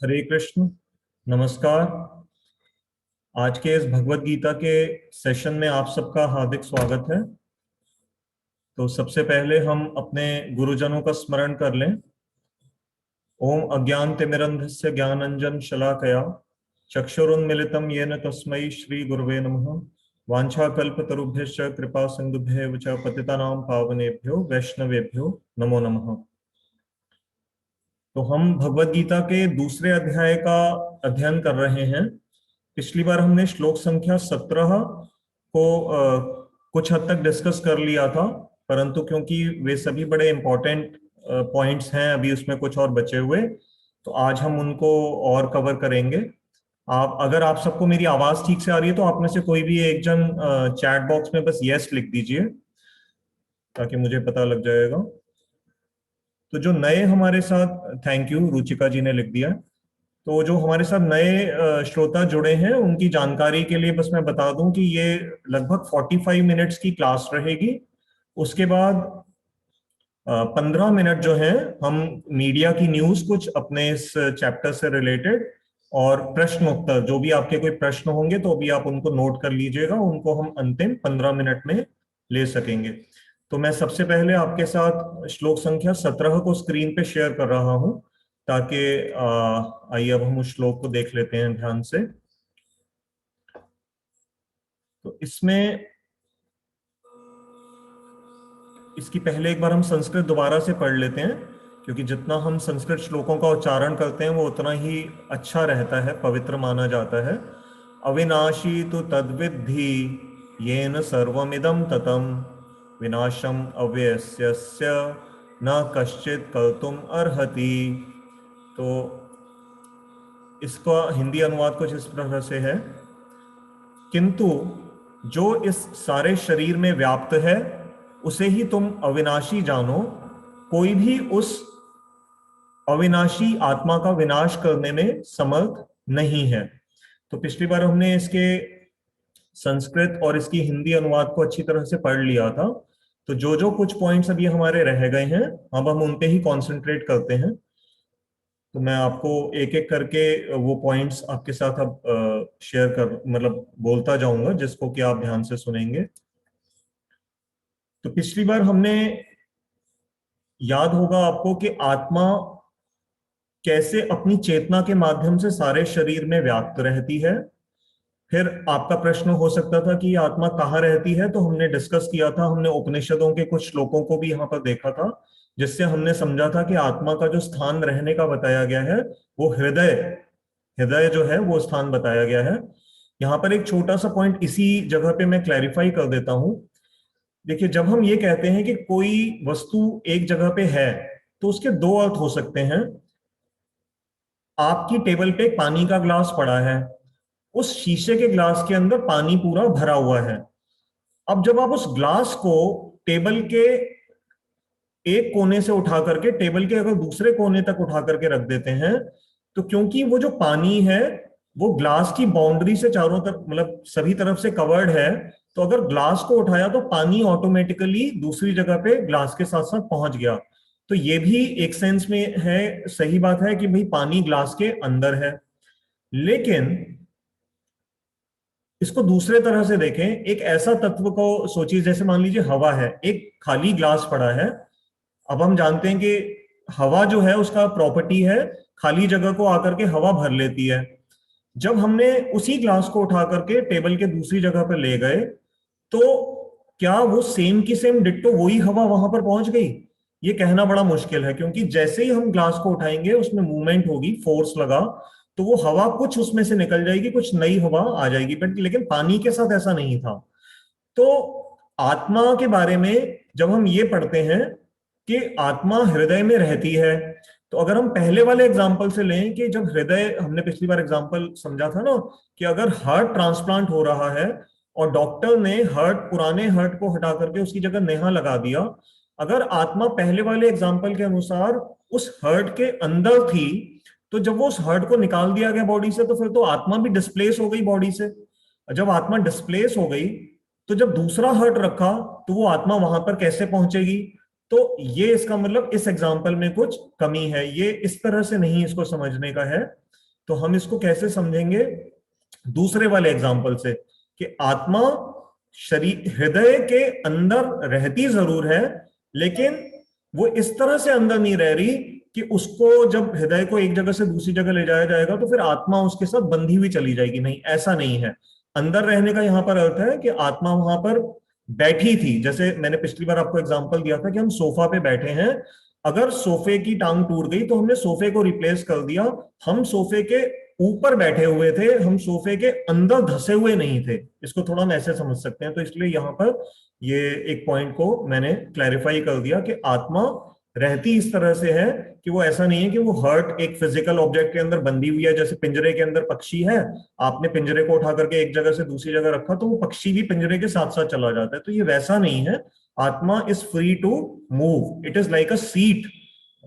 हरे कृष्ण। नमस्कार। आज के इस भगवत गीता के सेशन में आप सबका हार्दिक स्वागत है। तो सबसे पहले हम अपने गुरुजनों का स्मरण कर लें। ओम अज्ञानतिमिरन्धस्य ज्ञानंजन शलाकया चक्षुरुन्मिलितं येन तस्मै श्री गुरुवे नमः। वाञ्छाकल्पतरुभ्यश्च कृपा सिन्धुभ्येव च पतितानां पावनेभ्यो वैष्णवेभ्यो नमो नमः। तो हम भगवत गीता के दूसरे अध्याय का अध्ययन कर रहे हैं। पिछली बार हमने श्लोक संख्या 17 को कुछ हद तक डिस्कस कर लिया था, परंतु क्योंकि वे सभी बड़े इंपॉर्टेंट पॉइंट्स हैं, अभी उसमें कुछ और बचे हुए, तो आज हम उनको और कवर करेंगे। अगर आप सबको मेरी आवाज ठीक से आ रही है तो आप में से कोई भी एक जन चैट बॉक्स में बस यस लिख दीजिए ताकि मुझे पता लग जाएगा। तो जो नए हमारे साथ, थैंक यू, रुचिका जी ने लिख दिया। तो जो हमारे साथ नए श्रोता जुड़े हैं उनकी जानकारी के लिए बस मैं बता दूं कि ये लगभग 45 मिनट्स की क्लास रहेगी। उसके बाद 15 मिनट जो है हम मीडिया की न्यूज, कुछ अपने इस चैप्टर से रिलेटेड, और प्रश्न उत्तर, जो भी आपके कोई प्रश्न होंगे तो अभी आप उनको नोट कर लीजिएगा, उनको हम अंतिम 15 मिनट में ले सकेंगे। तो मैं सबसे पहले आपके साथ श्लोक संख्या 17 को स्क्रीन पे शेयर कर रहा हूं, ताकि आइए अब हम उस श्लोक को देख लेते हैं ध्यान से। तो इसकी पहले एक बार हम संस्कृत दोबारा से पढ़ लेते हैं, क्योंकि जितना हम संस्कृत श्लोकों का उच्चारण करते हैं वो उतना ही अच्छा रहता है, पवित्र माना जाता है। अविनाशी तो तद्विद्धि येन सर्वमिदं ततम विनाशम अव्ययस्य न कश्चित कर्तुम अर्हति। तो इसका हिंदी अनुवाद कुछ इस तरह से है, किंतु जो इस सारे शरीर में व्याप्त है उसे ही तुम अविनाशी जानो, कोई भी उस अविनाशी आत्मा का विनाश करने में समर्थ नहीं है। तो पिछली बार हमने इसके संस्कृत और इसकी हिंदी अनुवाद को अच्छी तरह से पढ़ लिया था। तो जो जो कुछ पॉइंट्स अभी हमारे रह गए हैं अब हम उन पे ही कॉन्सेंट्रेट करते हैं। तो मैं आपको एक एक करके वो पॉइंट्स आपके साथ अब शेयर कर, मतलब बोलता जाऊंगा, जिसको कि आप ध्यान से सुनेंगे। तो पिछली बार हमने, याद होगा आपको, कि आत्मा कैसे अपनी चेतना के माध्यम से सारे शरीर में व्याप्त रहती है। फिर आपका प्रश्न हो सकता था कि ये आत्मा कहाँ रहती है, तो हमने डिस्कस किया था, हमने उपनिषदों के कुछ श्लोकों को भी यहाँ पर देखा था, जिससे हमने समझा था कि आत्मा का जो स्थान रहने का बताया गया है वो हृदय, हृदय जो है वो स्थान बताया गया है। यहाँ पर एक छोटा सा पॉइंट इसी जगह पे मैं क्लैरिफाई कर देता हूं। देखिए, जब हम ये कहते हैं कि कोई वस्तु एक जगह पे है तो उसके दो अर्थ हो सकते हैं। आपकी टेबल पे एक पानी का ग्लास पड़ा है, उस शीशे के ग्लास के अंदर पानी पूरा भरा हुआ है। अब जब आप उस ग्लास को टेबल के एक कोने से उठा करके टेबल के अगर दूसरे कोने तक उठा करके रख देते हैं, तो क्योंकि वो जो पानी है वो ग्लास की बाउंड्री से चारों तरफ, मतलब सभी तरफ से कवर्ड है, तो अगर ग्लास को उठाया तो पानी ऑटोमेटिकली दूसरी जगह पे ग्लास के साथ साथ पहुंच गया। तो ये भी एक सेंस में है, सही बात है कि भाई पानी ग्लास के अंदर है। लेकिन इसको दूसरे तरह से देखें, एक ऐसा तत्व को सोचिए, जैसे मान लीजिए हवा है, एक खाली ग्लास पड़ा है। अब हम जानते हैं कि हवा जो है उसका प्रॉपर्टी है खाली जगह को आकर के हवा भर लेती है। जब हमने उसी ग्लास को उठा करके टेबल के दूसरी जगह पर ले गए, तो क्या वो सेम की सेम डिट्टो वही हवा वहां पर पहुंच गई? ये कहना बड़ा मुश्किल है, क्योंकि जैसे ही हम ग्लास को उठाएंगे उसमें मूवमेंट होगी, फोर्स लगा, तो वो हवा कुछ उसमें से निकल जाएगी, कुछ नई हवा आ जाएगी। बट लेकिन पानी के साथ ऐसा नहीं था। तो आत्मा के बारे में जब हम ये पढ़ते हैं कि आत्मा हृदय में रहती है, तो अगर हम पहले वाले एग्जाम्पल से लें कि जब हृदय, हमने पिछली बार एग्जाम्पल समझा था ना, कि अगर हार्ट ट्रांसप्लांट हो रहा है और डॉक्टर ने पुराने हार्ट को हटा करके उसकी जगह नया लगा दिया, अगर आत्मा पहले वाले एग्जाम्पल के अनुसार उस हार्ट के अंदर थी, तो जब वो उस हार्ट को निकाल दिया गया बॉडी से, तो फिर तो आत्मा भी डिस्प्लेस हो गई बॉडी से। जब आत्मा डिस्प्लेस हो गई, तो जब दूसरा हार्ट रखा तो वो आत्मा वहां पर कैसे पहुंचेगी? तो ये इसका मतलब इस एग्जाम्पल में कुछ कमी है, ये इस तरह से नहीं इसको समझने का है। तो हम इसको कैसे समझेंगे? दूसरे वाले एग्जाम्पल से, कि आत्मा शरीर हृदय के अंदर रहती जरूर है, लेकिन वो इस तरह से अंदर नहीं रह रही कि उसको जब हृदय को एक जगह से दूसरी जगह ले जाया जाएगा तो फिर आत्मा उसके साथ बंधी हुई चली जाएगी। नहीं, ऐसा नहीं है। अंदर रहने का यहां पर अर्थ है कि आत्मा वहां पर बैठी थी। जैसे मैंने पिछली बार आपको एग्जांपल दिया था कि हम सोफा पे बैठे हैं, अगर सोफे की टांग टूट गई तो हमने सोफे को रिप्लेस कर दिया, हम सोफे के ऊपर बैठे हुए थे, हम सोफे के अंदर धसे हुए नहीं थे। इसको थोड़ा हम ऐसे समझ सकते हैं। तो इसलिए यहां पर ये एक पॉइंट को मैंने क्लैरिफाई कर दिया कि आत्मा रहती इस तरह से है कि वो ऐसा नहीं है कि वो हर्ट एक फिजिकल ऑब्जेक्ट के अंदर बंधी हुई है। जैसे पिंजरे के अंदर पक्षी है, आपने पिंजरे को उठा करके एक जगह से दूसरी जगह रखा तो वो पक्षी भी पिंजरे के साथ साथ चला जाता है। तो ये वैसा नहीं है। आत्मा is free to move, it is like a seat,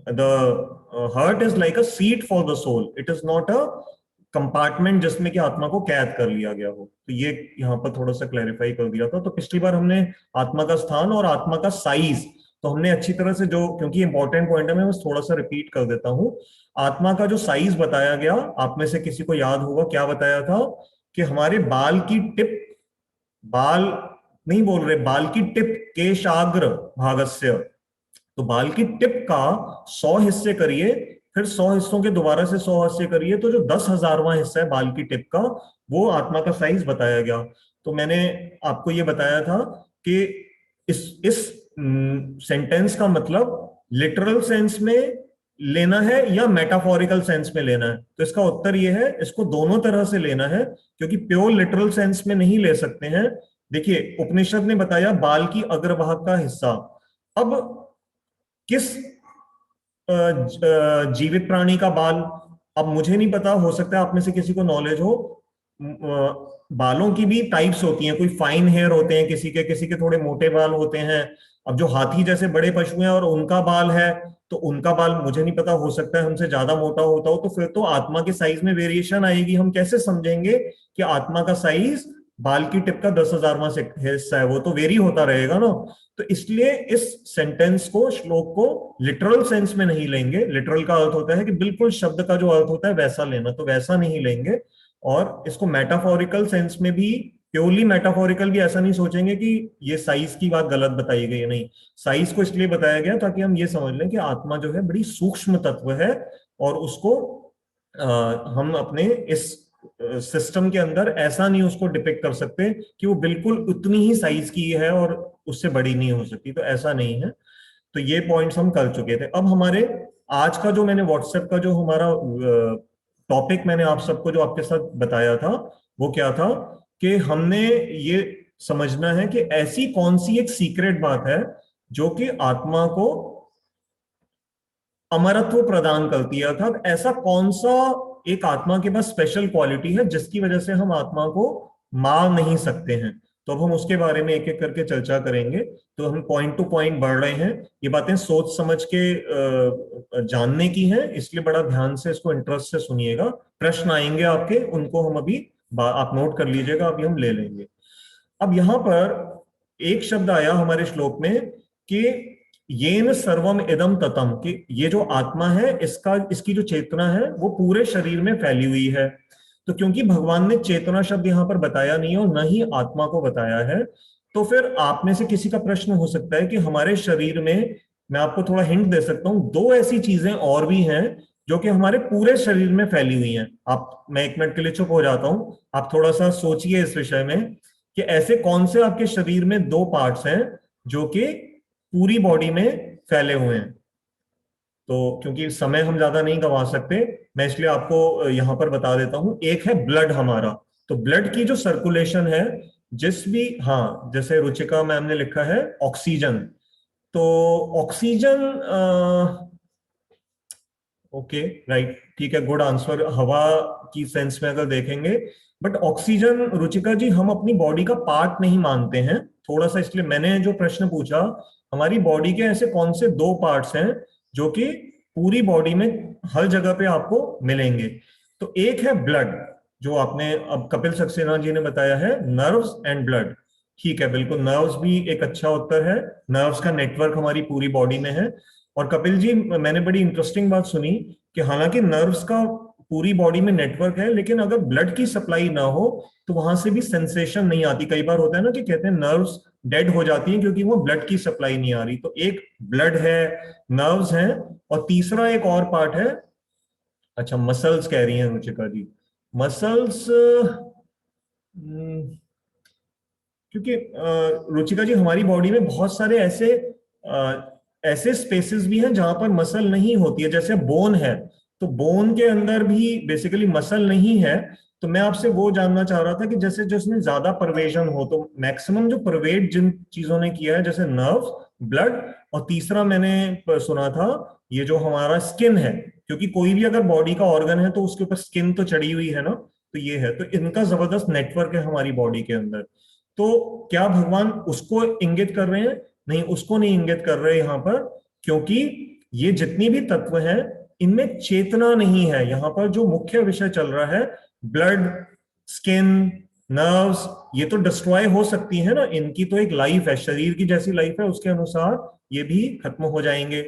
the heart is like a seat for the soul, it is not a compartment जिसमें कि आत्मा को कैद कर लिया गया हो। तो ये यहाँ पर थोड़ा सा क्लैरिफाई कर दिया था। तो पिछली बार हमने आत्मा का स्थान और आत्मा का साइज, तो हमने अच्छी तरह से, जो क्योंकि इंपॉर्टेंट पॉइंट है मैं बस थोड़ा सा रिपीट कर देता हूं। आत्मा का जो साइज बताया गया, आप में से किसी को याद होगा क्या बताया था? कि हमारे बाल की टिप, बाल नहीं बोल रहे, बाल की टिप केशाग्र भागस्य, तो बाल की टिप का 100 हिस्से करिए, फिर 100 हिस्सों के दोबारा से 100 हिस्से करिए, तो जो 10,000वां हिस्सा है बाल की टिप का, वो आत्मा का साइज बताया गया। तो मैंने आपको ये बताया था कि इस सेंटेंस का मतलब लिटरल सेंस में लेना है या मेटाफोरिकल सेंस में लेना है। तो इसका उत्तर ये है, इसको दोनों तरह से लेना है, क्योंकि प्योर लिटरल सेंस में नहीं ले सकते हैं। देखिए, उपनिषद ने बताया बाल की अग्रभाग का हिस्सा। अब किस जीवित प्राणी का बाल, अब मुझे नहीं पता, हो सकता है आप में से किसी को नॉलेज हो। बालों की भी टाइप्स होती हैं, कोई फाइन हेयर होते हैं किसी के थोड़े मोटे बाल होते हैं। अब जो हाथी जैसे बड़े पशु हैं और उनका बाल है, तो उनका बाल मुझे नहीं पता, हो सकता है हमसे ज्यादा मोटा होता हो, तो फिर तो आत्मा के साइज में वेरिएशन आएगी। हम कैसे समझेंगे कि आत्मा का साइज बाल की टिप का 10,000वां हिस्सा है? वो तो वेरी होता रहेगा ना। तो इसलिए इस सेंटेंस को, श्लोक को लिटरल सेंस में नहीं लेंगे। लिटरल का अर्थ होता है कि बिल्कुल शब्द का जो अर्थ होता है वैसा लेना, तो वैसा नहीं लेंगे। और इसको मेटाफोरिकल सेंस में भी, प्योरली मेटाफोरिकल भी ऐसा नहीं सोचेंगे कि ये साइज की बात गलत बताई गई है। नहीं, साइज को इसलिए बताया गया ताकि हम ये समझ लें कि आत्मा जो है बड़ी सूक्ष्म तत्व है, और उसको हम अपने इस सिस्टम के अंदर ऐसा नहीं उसको डिपिक्ट कर सकते कि वो बिल्कुल उतनी ही साइज की है और उससे बड़ी नहीं हो सकती। तो ऐसा नहीं है। तो ये पॉइंट्स हम कर चुके थे। अब हमारे आज का जो मैंने व्हाट्सएप का जो हमारा टॉपिक मैंने आप सबको जो आपके साथ बताया था, वो क्या था कि हमने ये समझना है कि ऐसी कौन सी एक सीक्रेट बात है जो कि आत्मा को अमरत्व प्रदान करती है। अर्थात ऐसा कौन सा एक आत्मा के पास स्पेशल क्वालिटी है जिसकी वजह से हम आत्मा को मार नहीं सकते हैं। तो अब हम उसके बारे में एक एक करके चर्चा करेंगे। तो हम पॉइंट टू पॉइंट बढ़ रहे हैं। ये बातें सोच समझ के जानने की हैं, इसलिए बड़ा ध्यान से इसको इंटरेस्ट से सुनिएगा। प्रश्न आएंगे आपके, उनको हम अभी आप नोट कर लीजिएगा, अभी हम ले लेंगे। अब यहां पर एक शब्द आया हमारे श्लोक में कि येन सर्वम इदम ततम, कि ये जो आत्मा है, इसकी जो चेतना है वो पूरे शरीर में फैली हुई है। तो क्योंकि भगवान ने चेतना शब्द यहां पर बताया नहीं है और न ही आत्मा को बताया है, तो फिर आप में से किसी का प्रश्न हो सकता है कि हमारे शरीर में, मैं आपको थोड़ा हिंट दे सकता हूं, दो ऐसी चीजें और भी हैं जो कि हमारे पूरे शरीर में फैली हुई हैं। आप, मैं एक मिनट के लिए चुप हो जाता हूं, आप थोड़ा सा सोचिए इस विषय में कि ऐसे कौन से आपके शरीर में दो पार्ट्स हैं जो कि पूरी बॉडी में फैले हुए हैं। तो क्योंकि समय हम ज्यादा नहीं गंवा सकते, मैं इसलिए आपको यहां पर बता देता हूं। एक है ब्लड हमारा, तो ब्लड की जो सर्कुलेशन है, जिस भी, हाँ, जैसे रुचिका मैम ने लिखा है ऑक्सीजन, तो ऑक्सीजन, ओके, राइट, ठीक है, गुड आंसर। हवा की सेंस में अगर देखेंगे, बट ऑक्सीजन, रुचिका जी, हम अपनी बॉडी का पार्ट नहीं मानते हैं थोड़ा सा, इसलिए मैंने जो प्रश्न पूछा, हमारी बॉडी के ऐसे कौन से दो पार्ट्स हैं जो कि पूरी बॉडी में हर जगह पे आपको मिलेंगे? तो एक है ब्लड, जो आपने अब कपिल सक्सेना जी ने बताया है, नर्व्स एंड ब्लड। ठीक है, बिल्कुल, नर्व्स भी एक अच्छा उत्तर है। नर्व्स का नेटवर्क हमारी पूरी बॉडी में है। और कपिल जी, मैंने बड़ी इंटरेस्टिंग बात सुनी कि हालांकि नर्व्स का पूरी बॉडी में नेटवर्क है, लेकिन अगर ब्लड की सप्लाई ना हो तो वहां से भी सेंसेशन नहीं आती। कई बार होता है ना कि कहते हैं नर्व्स डेड हो जाती हैं क्योंकि वो ब्लड की सप्लाई नहीं आ रही। तो एक ब्लड है, नर्व्स हैं, और तीसरा एक और पार्ट है, अच्छा मसल्स कह रही हैं रुचिका जी। मसल्स, क्योंकि रुचिका जी हमारी बॉडी में बहुत सारे ऐसे स्पेसेस भी हैं जहां पर मसल नहीं होती है, जैसे बोन है, तो बोन के अंदर भी बेसिकली मसल नहीं है। तो मैं आपसे वो जानना चाह रहा था कि जैसे जिसमें ज्यादा परवेशन हो, तो मैक्सिमम जो परवेट जिन चीजों ने किया है जैसे नर्व, ब्लड, और तीसरा मैंने सुना था ये जो हमारा स्किन है, क्योंकि कोई भी अगर बॉडी का ऑर्गन है तो उसके ऊपर स्किन तो चढ़ी हुई है ना, तो ये है, तो इनका जबरदस्त नेटवर्क है हमारी बॉडी के अंदर। तो क्या भगवान उसको इंगित कर रहे हैं? नहीं, उसको नहीं इंगित कर रहे यहाँ पर, क्योंकि ये जितनी भी तत्व हैं इनमें चेतना नहीं है। यहाँ पर जो मुख्य विषय चल रहा है, ब्लड, स्किन, नर्व्स, ये तो डिस्ट्रॉय हो सकती है ना, इनकी तो एक लाइफ है, शरीर की जैसी लाइफ है, उसके अनुसार ये भी खत्म हो जाएंगे।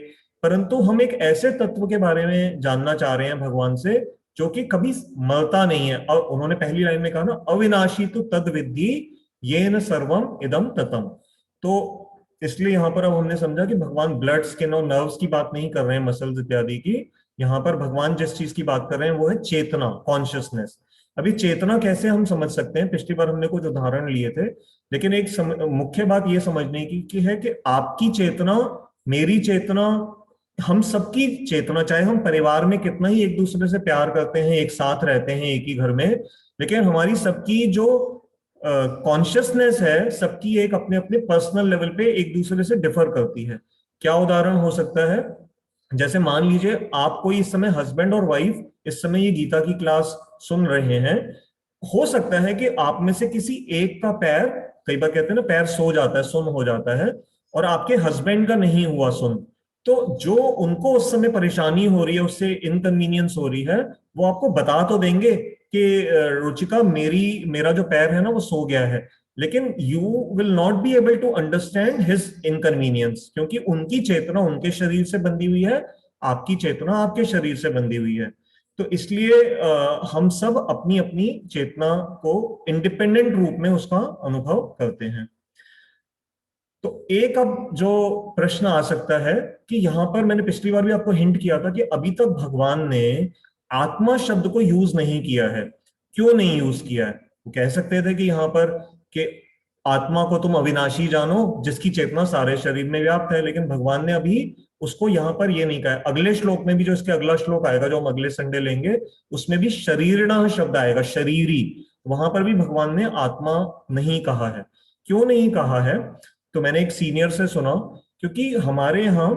परंतु हम एक ऐसे तत्व के बारे में जानना चाह रहे हैं भगवान से जो कि कभी मरता नहीं है। और उन्होंने पहली लाइन में कहा ना, अविनाशी तो तद विद्धि ये न सर्वम इदम ततम। तो इसलिए यहां पर अब हमने समझा कि भगवान ब्लड, स्किन और नर्व्स की बात नहीं कर रहे हैं, मसल्स इत्यादि की। यहाँ पर भगवान जिस चीज की बात कर रहे हैं वो है चेतना, कॉन्शियसनेस। अभी चेतना कैसे हम समझ सकते हैं, पिछली बार हमने कुछ उदाहरण लिए थे, लेकिन एक मुख्य बात ये समझने की है कि आपकी चेतना, मेरी चेतना, हम सबकी चेतना, चाहे हम परिवार में कितना ही एक दूसरे से प्यार करते हैं, एक साथ रहते हैं एक ही घर में, लेकिन हमारी सबकी जो कॉन्शियसनेस है, सबकी एक अपने अपने पर्सनल लेवल पे एक दूसरे से डिफर करती है। क्या उदाहरण हो सकता है? जैसे मान लीजिए आप कोई इस समय हस्बैंड और वाइफ इस समय ये गीता की क्लास सुन रहे हैं, हो सकता है कि आप में से किसी एक का पैर, कई बार कहते हैं ना पैर सो जाता है, सुन हो जाता है, और आपके हस्बैंड का नहीं हुआ सुन। तो जो उनको उस समय परेशानी हो रही है, उससे इनकन्वीनियंस हो रही है, वो आपको बता तो देंगे कि रुचिका मेरा जो पैर है ना वो सो गया है, लेकिन you will not be able to understand his inconvenience, क्योंकि उनकी चेतना उनके शरीर से बंधी हुई है, आपकी चेतना आपके शरीर से बंधी हुई है। तो इसलिए हम सब अपनी अपनी चेतना को इंडिपेंडेंट रूप में उसका अनुभव करते हैं। तो एक अब जो प्रश्न आ सकता है कि यहां पर मैंने पिछली बार भी आपको हिंट किया था कि अभी तक भगवान ने आत्मा शब्द को यूज नहीं किया है। क्यों नहीं यूज किया है? वो कह सकते थे कि यहाँ पर कि आत्मा को तुम अविनाशी जानो जिसकी चेतना सारे शरीर में व्याप्त है, लेकिन भगवान ने अभी उसको यहाँ पर ये नहीं कहा है। अगले श्लोक में भी, जो इसके अगला श्लोक आएगा जो हम अगले संडे लेंगे, उसमें भी शरीरणः शब्द आएगा, शरीरी, वहां पर भी भगवान ने आत्मा नहीं कहा है। क्यों नहीं कहा है? तो मैंने एक सीनियर से सुना, क्योंकि हमारे यहाँ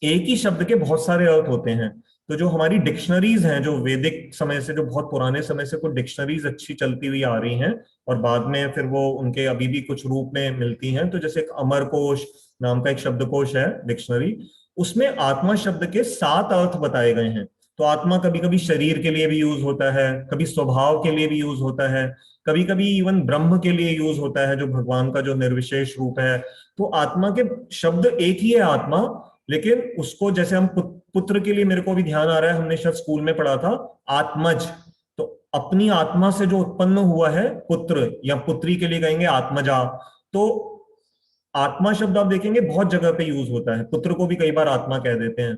एक ही शब्द के बहुत सारे अर्थ होते हैं। तो जो हमारी डिक्शनरीज हैं, जो वैदिक समय से, जो बहुत पुराने समय से कुछ डिक्शनरीज अच्छी चलती हुई आ रही हैं, और बाद में फिर वो उनके अभी भी कुछ रूप में मिलती हैं, तो जैसे एक अमरकोश नाम का एक शब्दकोश है, डिक्शनरी, उसमें आत्मा शब्द के 7 अर्थ बताए गए हैं। तो आत्मा कभी कभी शरीर के लिए भी यूज होता है, कभी स्वभाव के लिए भी यूज होता है, कभी कभी इवन ब्रह्म के लिए यूज होता है, जो भगवान का जो निर्विशेष रूप है। तो आत्मा के शब्द एक ही है आत्मा, लेकिन उसको जैसे हम पुत्र के लिए, मेरे को भी ध्यान आ रहा है, हमने शायद स्कूल में पढ़ा था आत्मज, तो अपनी आत्मा से जो उत्पन्न हुआ है पुत्र, या पुत्री के लिए कहेंगे आत्मजा। तो आत्मा शब्द आप देखेंगे बहुत जगह पे यूज होता है, पुत्र को भी कई बार आत्मा कह देते हैं।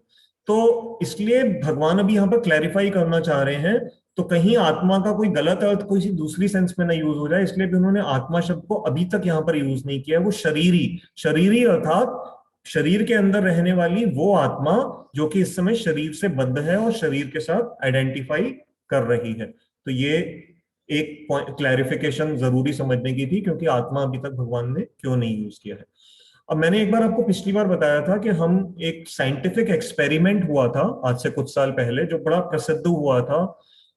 तो इसलिए भगवान अभी यहाँ पर क्लैरिफाई करना चाह रहे हैं, तो कहीं आत्मा का कोई गलत अर्थ कोई दूसरी सेंस में ना यूज हो जाए, इसलिए भी उन्होंने आत्मा शब्द को अभी तक यहाँ पर यूज नहीं किया। वो शरीरी, शरीरी अर्थात शरीर के अंदर रहने वाली वो आत्मा जो कि इस समय शरीर से बंध है और शरीर के साथ आइडेंटिफाई कर रही है। तो ये एक क्लैरिफिकेशन जरूरी समझने की थी, क्योंकि आत्मा अभी तक भगवान ने क्यों नहीं यूज किया है। अब मैंने एक बार आपको पिछली बार बताया था कि हम एक साइंटिफिक एक्सपेरिमेंट हुआ था आज से कुछ साल पहले, जो बड़ा प्रसिद्ध हुआ था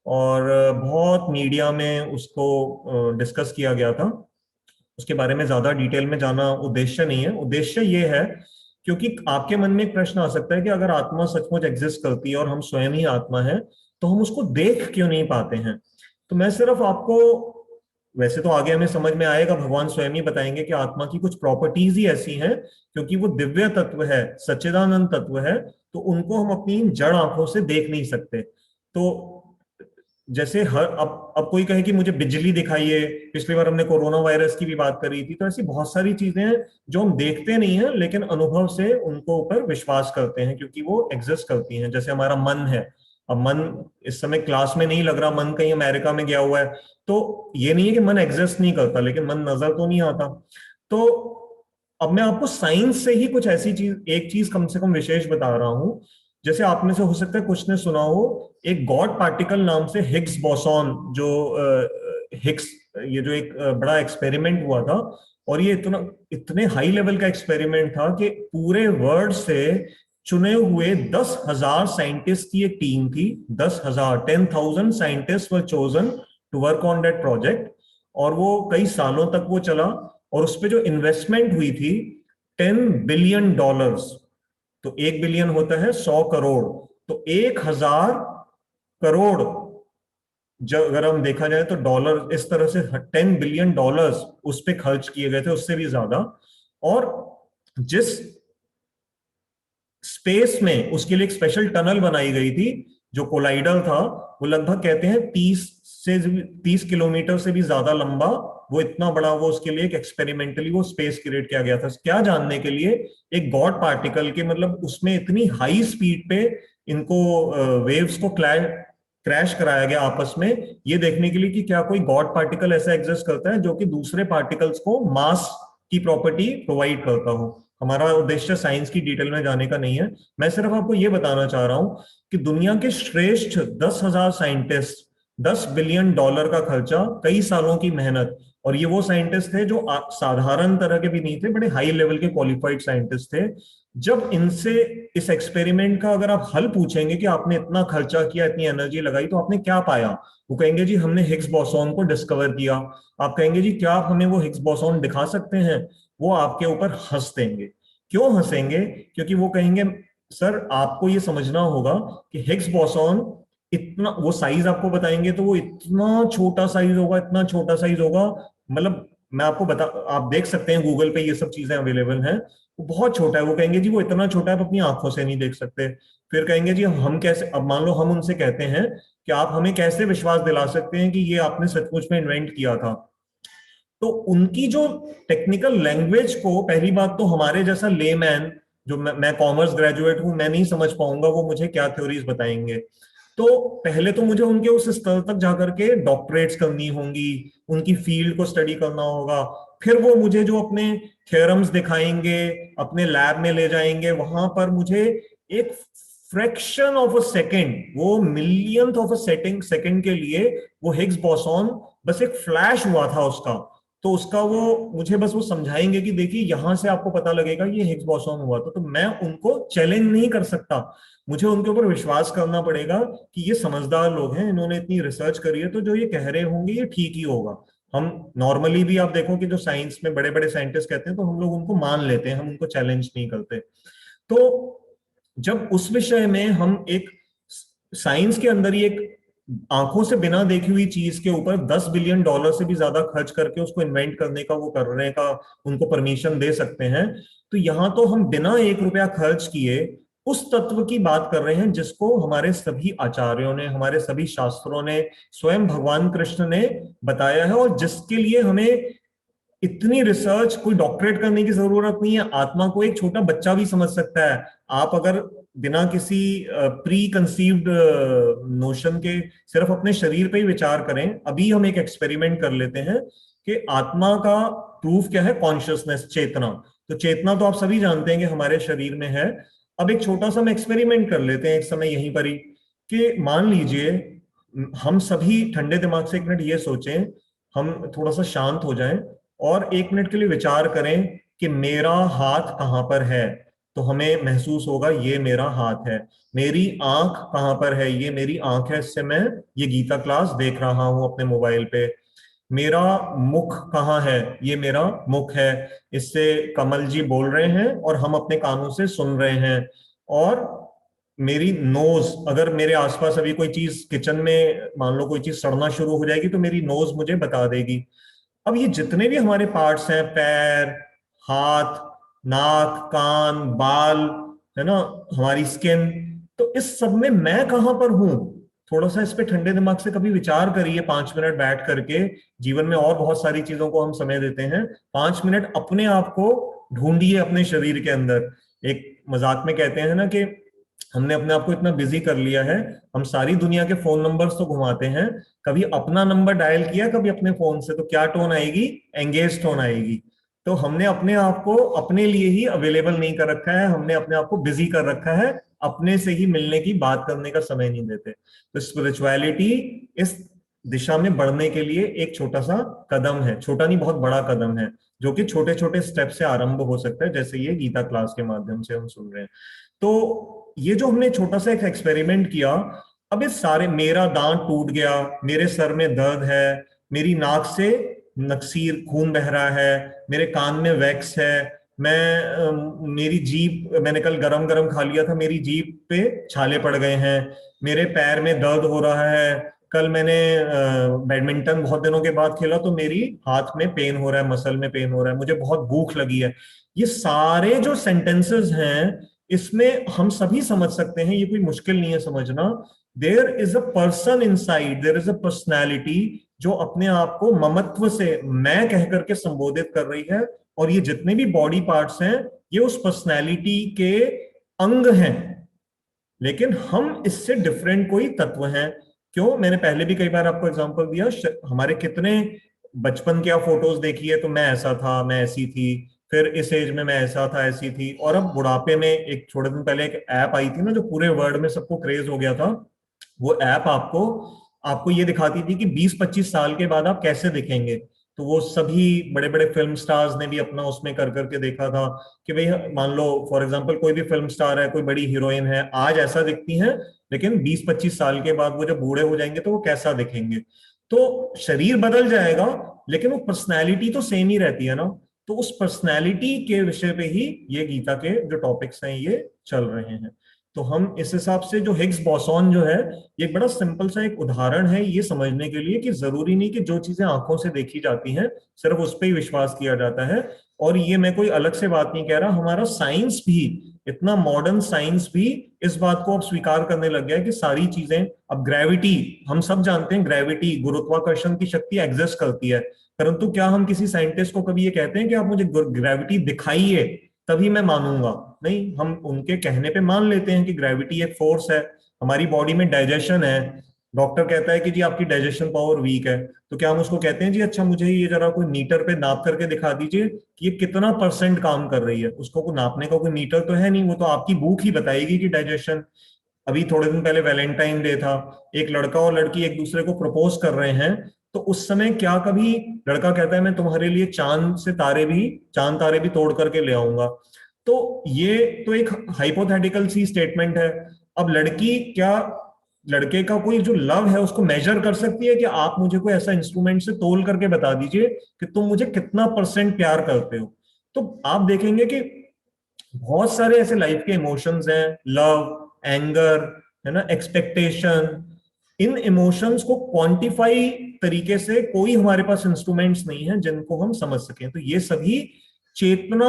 और बहुत मीडिया में उसको डिस्कस किया गया था। उसके बारे में ज्यादा डिटेल में जाना उद्देश्य नहीं है। उद्देश्य ये है, क्योंकि आपके मन में एक प्रश्न आ सकता है कि अगर आत्मा सचमुच एग्जिस्ट करती है और हम स्वयं ही आत्मा है, तो हम उसको देख क्यों नहीं पाते हैं? तो मैं सिर्फ आपको, वैसे तो आगे हमें समझ में आएगा, भगवान स्वयं ही बताएंगे कि आत्मा की कुछ प्रॉपर्टीज ही ऐसी हैं, क्योंकि वो दिव्य तत्व है, सच्चिदानंद तत्व है, तो उनको हम अपनी जड़ आंखों से देख नहीं सकते। तो जैसे हर अब कोई कहे कि मुझे बिजली दिखाइए, पिछली बार हमने कोरोना वायरस की भी बात करी थी, तो ऐसी बहुत सारी चीजें हैं जो हम देखते नहीं है लेकिन अनुभव से उनको ऊपर विश्वास करते हैं क्योंकि वो एग्जिस्ट करती हैं। जैसे हमारा मन है, अब मन इस समय क्लास में नहीं लग रहा, मन कहीं अमेरिका में गया हुआ है, तो ये नहीं है कि मन एग्जिस्ट नहीं करता, लेकिन मन नजर तो नहीं आता। तो अब मैं आपको साइंस से ही कुछ ऐसी चीज, एक चीज कम से कम विशेष बता रहा हूं। जैसे आप में से हो सकता है कुछ ने सुना हो एक गॉड पार्टिकल नाम से हिग्स बोसॉन, जो हिग्स, ये जो एक बड़ा एक्सपेरिमेंट हुआ था, और ये इतने हाई लेवल का एक्सपेरिमेंट था कि पूरे वर्ल्ड से चुने हुए 10,000 साइंटिस्ट की एक टीम थी। 10,000, 10,000 scientist were chosen to work on that project, और वो कई सालों तक वो चला। और उस पर जो इन्वेस्टमेंट हुई थी, $10 बिलियन। तो 1 बिलियन होता है 100 करोड़, तो 1,000 करोड़, जब अगर हम देखा जाए तो डॉलर, इस तरह से $10 बिलियन उस पर खर्च किए गए थे, उससे भी ज्यादा। और जिस स्पेस में उसके लिए एक स्पेशल टनल बनाई गई थी, जो कोलाइडर था, वो लगभग कहते हैं 30 किलोमीटर से भी ज्यादा लंबा, वो इतना बड़ा, वो उसके लिए एक एक्सपेरिमेंटली वो स्पेस क्रिएट किया गया था। क्या जानने के लिए? एक गॉड पार्टिकल के, मतलब उसमें इतनी हाई स्पीड पे इनको वेव्स को क्रैश कराया गया आपस में, ये देखने के लिए कि क्या कोई गॉड पार्टिकल ऐसा एग्जिस्ट करता है जो कि दूसरे पार्टिकल्स को मास की प्रॉपर्टी प्रोवाइड करता हो। हमारा उद्देश्य साइंस की डिटेल में जाने का नहीं है, मैं सिर्फ आपको यह बताना चाह रहा हूं कि दुनिया के श्रेष्ठ 10,000 साइंटिस्ट, $10 बिलियन का खर्चा, कई सालों की मेहनत, और ये वो साइंटिस्ट थे जो साधारण तरह के भी नहीं थे, बड़े हाई लेवल के क्वालिफाइड साइंटिस्ट थे। जब इनसे इस एक्सपेरिमेंट का अगर आप हल पूछेंगे कि आपने इतना खर्चा किया, इतनी एनर्जी लगाई, तो आपने क्या पाया, वो कहेंगे जी हमने हिग्स बोसॉन को डिस्कवर किया। आप कहेंगे जी क्या आप हमें वो हिग्स बोसॉन दिखा सकते हैं? वो आपके ऊपर हंस देंगे। क्यों हंसेंगे? क्योंकि वो कहेंगे सर आपको ये समझना होगा कि हिग्स बोसॉन इतना, वो साइज आपको बताएंगे तो वो इतना छोटा साइज होगा, इतना छोटा साइज होगा, मतलब मैं आपको बता, आप देख सकते हैं गूगल पे ये सब चीजें अवेलेबल हैं, वो बहुत छोटा है। वो कहेंगे जी वो इतना छोटा है आप अपनी आंखों से नहीं देख सकते। फिर कहेंगे जी हम कैसे, अब मान लो हम उनसे कहते हैं कि आप हमें कैसे विश्वास दिला सकते हैं कि ये आपने सचमुच में इन्वेंट किया था? तो उनकी जो टेक्निकल लैंग्वेज को, पहली बात तो हमारे जैसा लेमैन, जो मैं कॉमर्स ग्रेजुएट हूं, मैं नहीं समझ पाऊंगा वो मुझे क्या थ्योरीज बताएंगे। तो पहले तो मुझे उनके उस स्तर तक जाकर के डॉक्टरेट्स करनी होंगी, उनकी फील्ड को स्टडी करना होगा, फिर वो मुझे जो अपने थ्योरम्स दिखाएंगे, अपने लैब में ले जाएंगे, वहां पर मुझे एक फ्रैक्शन ऑफ अ सेकेंड, वो मिलियंथ ऑफ अ सेकेंड के लिए वो हिग्स बोसॉन बस एक फ्लैश हुआ था उसका, तो उसका वो मुझे बस वो समझाएंगे कि देखिए यहां से आपको पता लगेगा ये हिग्स बोसॉन हुआ था। तो मैं उनको चैलेंज नहीं कर सकता, मुझे उनके ऊपर विश्वास करना पड़ेगा कि ये समझदार लोग हैं, इन्होंने इतनी रिसर्च करी है, तो जो ये कह रहे होंगे ये ठीक ही होगा। हम नॉर्मली भी आप देखो कि जो साइंस में बड़े बड़े साइंटिस्ट कहते हैं तो हम लोग उनको मान लेते हैं, हम उनको चैलेंज नहीं करते। तो जब उस विषय में हम एक साइंस के अंदर ही एक आंखों से बिना देखी हुई चीज के ऊपर $10 बिलियन से भी ज्यादा खर्च करके उसको इन्वेंट करने का, वो करने का उनको परमिशन दे सकते हैं, तो यहां तो हम बिना $1 खर्च किए उस तत्व की बात कर रहे हैं जिसको हमारे सभी आचार्यों ने, हमारे सभी शास्त्रों ने, स्वयं भगवान कृष्ण ने बताया है, और जिसके लिए हमें इतनी रिसर्च, कोई डॉक्टरेट करने की जरूरत नहीं है। आत्मा को एक छोटा बच्चा भी समझ सकता है। आप अगर बिना किसी प्री कंसीव्ड नोशन के सिर्फ अपने शरीर पे ही विचार करें, अभी हम एक एक्सपेरिमेंट कर लेते हैं कि आत्मा का प्रूफ क्या है, कॉन्शियसनेस, चेतना। तो चेतना तो आप सभी जानते हैं कि हमारे शरीर में है। अब एक छोटा सा हम एक्सपेरिमेंट कर लेते हैं एक समय यहीं पर ही, कि मान लीजिए हम सभी ठंडे दिमाग से एक मिनट ये सोचें, हम थोड़ा सा शांत हो जाएं और 1 मिनट के लिए विचार करें कि मेरा हाथ कहां पर है। तो हमें महसूस होगा ये मेरा हाथ है। मेरी आंख कहां पर है? ये मेरी आंख है, इससे मैं ये गीता क्लास देख रहा हूं अपने मोबाइल पे। मेरा मुख कहाँ है? ये मेरा मुख है, इससे कमल जी बोल रहे हैं और हम अपने कानों से सुन रहे हैं। और मेरी नोज, अगर मेरे आसपास अभी कोई चीज किचन में मान लो कोई चीज सड़ना शुरू हो जाएगी तो मेरी नोज मुझे बता देगी। अब ये जितने भी हमारे पार्ट्स हैं, पैर, हाथ, नाक, कान, बाल, है ना, हमारी स्किन, तो इस सब में मैं कहां पर हूं? थोड़ा सा इस पे ठंडे दिमाग से कभी विचार करिए, 5 मिनट बैठ करके। जीवन में और बहुत सारी चीजों को हम समय देते हैं, 5 मिनट अपने आप को ढूंढिए अपने शरीर के अंदर। एक मजाक में कहते हैं ना कि हमने अपने आप को इतना बिजी कर लिया है, हम सारी दुनिया के फोन नंबर्स तो घुमाते हैं, कभी अपना नंबर डायल किया कभी अपने फोन से, तो क्या टोन आएगी? एंगेज टोन आएगी। तो हमने अपने आप को अपने लिए ही अवेलेबल नहीं कर रखा है, हमने अपने आप को बिजी कर रखा है, अपने से ही मिलने की बात करने का समय नहीं देते। तो स्पिरिचुअलिटी इस दिशा में बढ़ने के लिए एक छोटा सा कदम है, छोटा नहीं बहुत बड़ा कदम है, जो कि छोटे छोटे स्टेप से आरंभ हो सकता है, जैसे ये गीता क्लास के माध्यम से हम सुन रहे हैं। तो ये जो हमने छोटा सा एक एक्सपेरिमेंट किया, अब इस सारे, मेरा दांत टूट गया, मेरे सर में दर्द है, मेरी नाक से नक्सीर खून बह रहा है, मेरे कान में वैक्स है, मेरी जीभ, मैंने कल गरम गरम खा लिया था, मेरी जीभ पे छाले पड़ गए हैं, मेरे पैर में दर्द हो रहा है, कल मैंने बैडमिंटन बहुत दिनों के बाद खेला तो मेरी हाथ में पेन हो रहा है, मसल में पेन हो रहा है, मुझे बहुत भूख लगी है। ये सारे जो सेंटेंसेस हैं, इसमें हम सभी समझ सकते हैं, ये कोई मुश्किल नहीं है समझना। There is a person inside, there is a personality जो अपने आप को ममत्व से मैं कह करके संबोधित कर रही है, और ये जितने भी बॉडी पार्ट्स हैं ये उस पर्सनैलिटी के अंग हैं, लेकिन हम इससे डिफरेंट कोई तत्व हैं। क्यों? मैंने पहले भी कई बार आपको एग्जांपल दिया, हमारे कितने बचपन की आप फोटोज देखिए तो मैं ऐसा था, मैं ऐसी थी, फिर इस एज में मैं ऐसा था, ऐसी थी, और अब बुढ़ापे में, एक थोड़े दिन पहले एक ऐप आई थी ना जो पूरे वर्ल्ड में सबको क्रेज हो गया था, वो ऐप आपको आपको ये दिखाती थी कि 20-25 साल के बाद आप कैसे दिखेंगे। तो वो सभी बड़े बड़े फिल्म स्टार्स ने भी अपना उसमें कर करके देखा था कि भाई मान लो फॉर एग्जांपल कोई भी फिल्म स्टार है, कोई बड़ी हीरोइन है, आज ऐसा दिखती है, लेकिन 20-25 साल के बाद वो जब बूढ़े हो जाएंगे तो वो कैसा दिखेंगे। तो शरीर बदल जाएगा लेकिन वो पर्सनैलिटी तो सेम ही रहती है ना। तो उस पर्सनैलिटी के विषय पे ही ये गीता के जो टॉपिक्स हैं ये चल रहे हैं। तो हम इस हिसाब से, जो हिग्स बोसॉन जो है, ये एक बड़ा सिंपल सा एक उदाहरण है ये समझने के लिए कि जरूरी नहीं कि जो चीजें आंखों से देखी जाती हैं सिर्फ उस पर ही विश्वास किया जाता है। और ये मैं कोई अलग से बात नहीं कह रहा, हमारा साइंस भी, इतना मॉडर्न साइंस भी इस बात को अब स्वीकार करने लग गया है कि सारी चीजें, अब ग्रेविटी, हम सब जानते हैं ग्रेविटी, गुरुत्वाकर्षण की शक्ति एग्जिस्ट करती है, परंतु क्या हम किसी साइंटिस्ट को कभी ये कहते हैं कि आप मुझे ग्रेविटी दिखाइए तभी मैं मानूंगा? नहीं, हम उनके कहने पे मान लेते हैं कि ग्रेविटी एक फोर्स है। हमारी बॉडी में डाइजेशन है, डॉक्टर कहता है कि जी आपकी डाइजेशन पावर वीक है, तो क्या हम उसको कहते हैं जी अच्छा मुझे ये जरा कोई मीटर पे नाप करके दिखा दीजिए कि ये कितना परसेंट काम कर रही है? उसको को नापने का कोई मीटर तो है नहीं, वो तो आपकी भूख ही बताएगी कि डाइजेशन। अभी थोड़े दिन पहले वैलेंटाइन डे था, एक लड़का और लड़की एक दूसरे को प्रपोज कर रहे हैं, तो उस समय क्या कभी लड़का कहता है मैं तुम्हारे लिए चांद तारे भी तोड़ करके ले आऊंगा? तो ये तो एक हाइपोथेटिकल सी स्टेटमेंट है। अब लड़की क्या लड़के का कोई जो लव है उसको मेजर कर सकती है कि आप मुझे कोई ऐसा इंस्ट्रूमेंट से तोल करके बता दीजिए कि तुम मुझे कितना परसेंट प्यार करते हो? तो आप देखेंगे कि बहुत सारे ऐसे लाइफ के इमोशंस हैं, लव, एंगर, है ना, एक्सपेक्टेशन, इन इमोशंस को क्वांटिफाई तरीके से कोई हमारे पास इंस्ट्रूमेंट्स नहीं है जिनको हम समझ सकें। तो ये सभी चेतना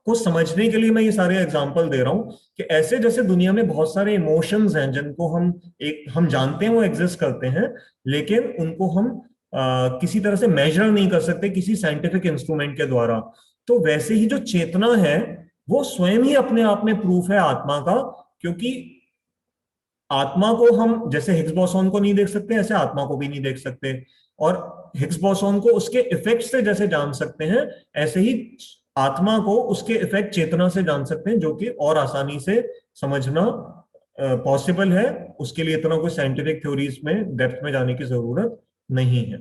को समझने के लिए मैं ये सारे एग्जांपल दे रहा हूं कि ऐसे जैसे दुनिया में बहुत सारे इमोशंस हैं जिनको हम जानते हैं वो एग्जिस्ट करते हैं, लेकिन उनको हम किसी तरह से मेजर नहीं कर सकते किसी साइंटिफिक इंस्ट्रूमेंट के द्वारा। तो वैसे ही जो चेतना है वो स्वयं ही अपने आप में प्रूफ है आत्मा का, क्योंकि आत्मा को हम जैसे हिग्स बोसॉन को नहीं देख सकते ऐसे आत्मा को भी नहीं देख सकते, और हिग्स बोसॉन को उसके इफेक्ट से जैसे जान सकते हैं ऐसे ही आत्मा को उसके इफेक्ट चेतना से जान सकते हैं, जो कि और आसानी से समझना पॉसिबल है। उसके लिए इतना कोई साइंटिफिक थ्योरीज में डेप्थ में जाने की जरूरत नहीं है।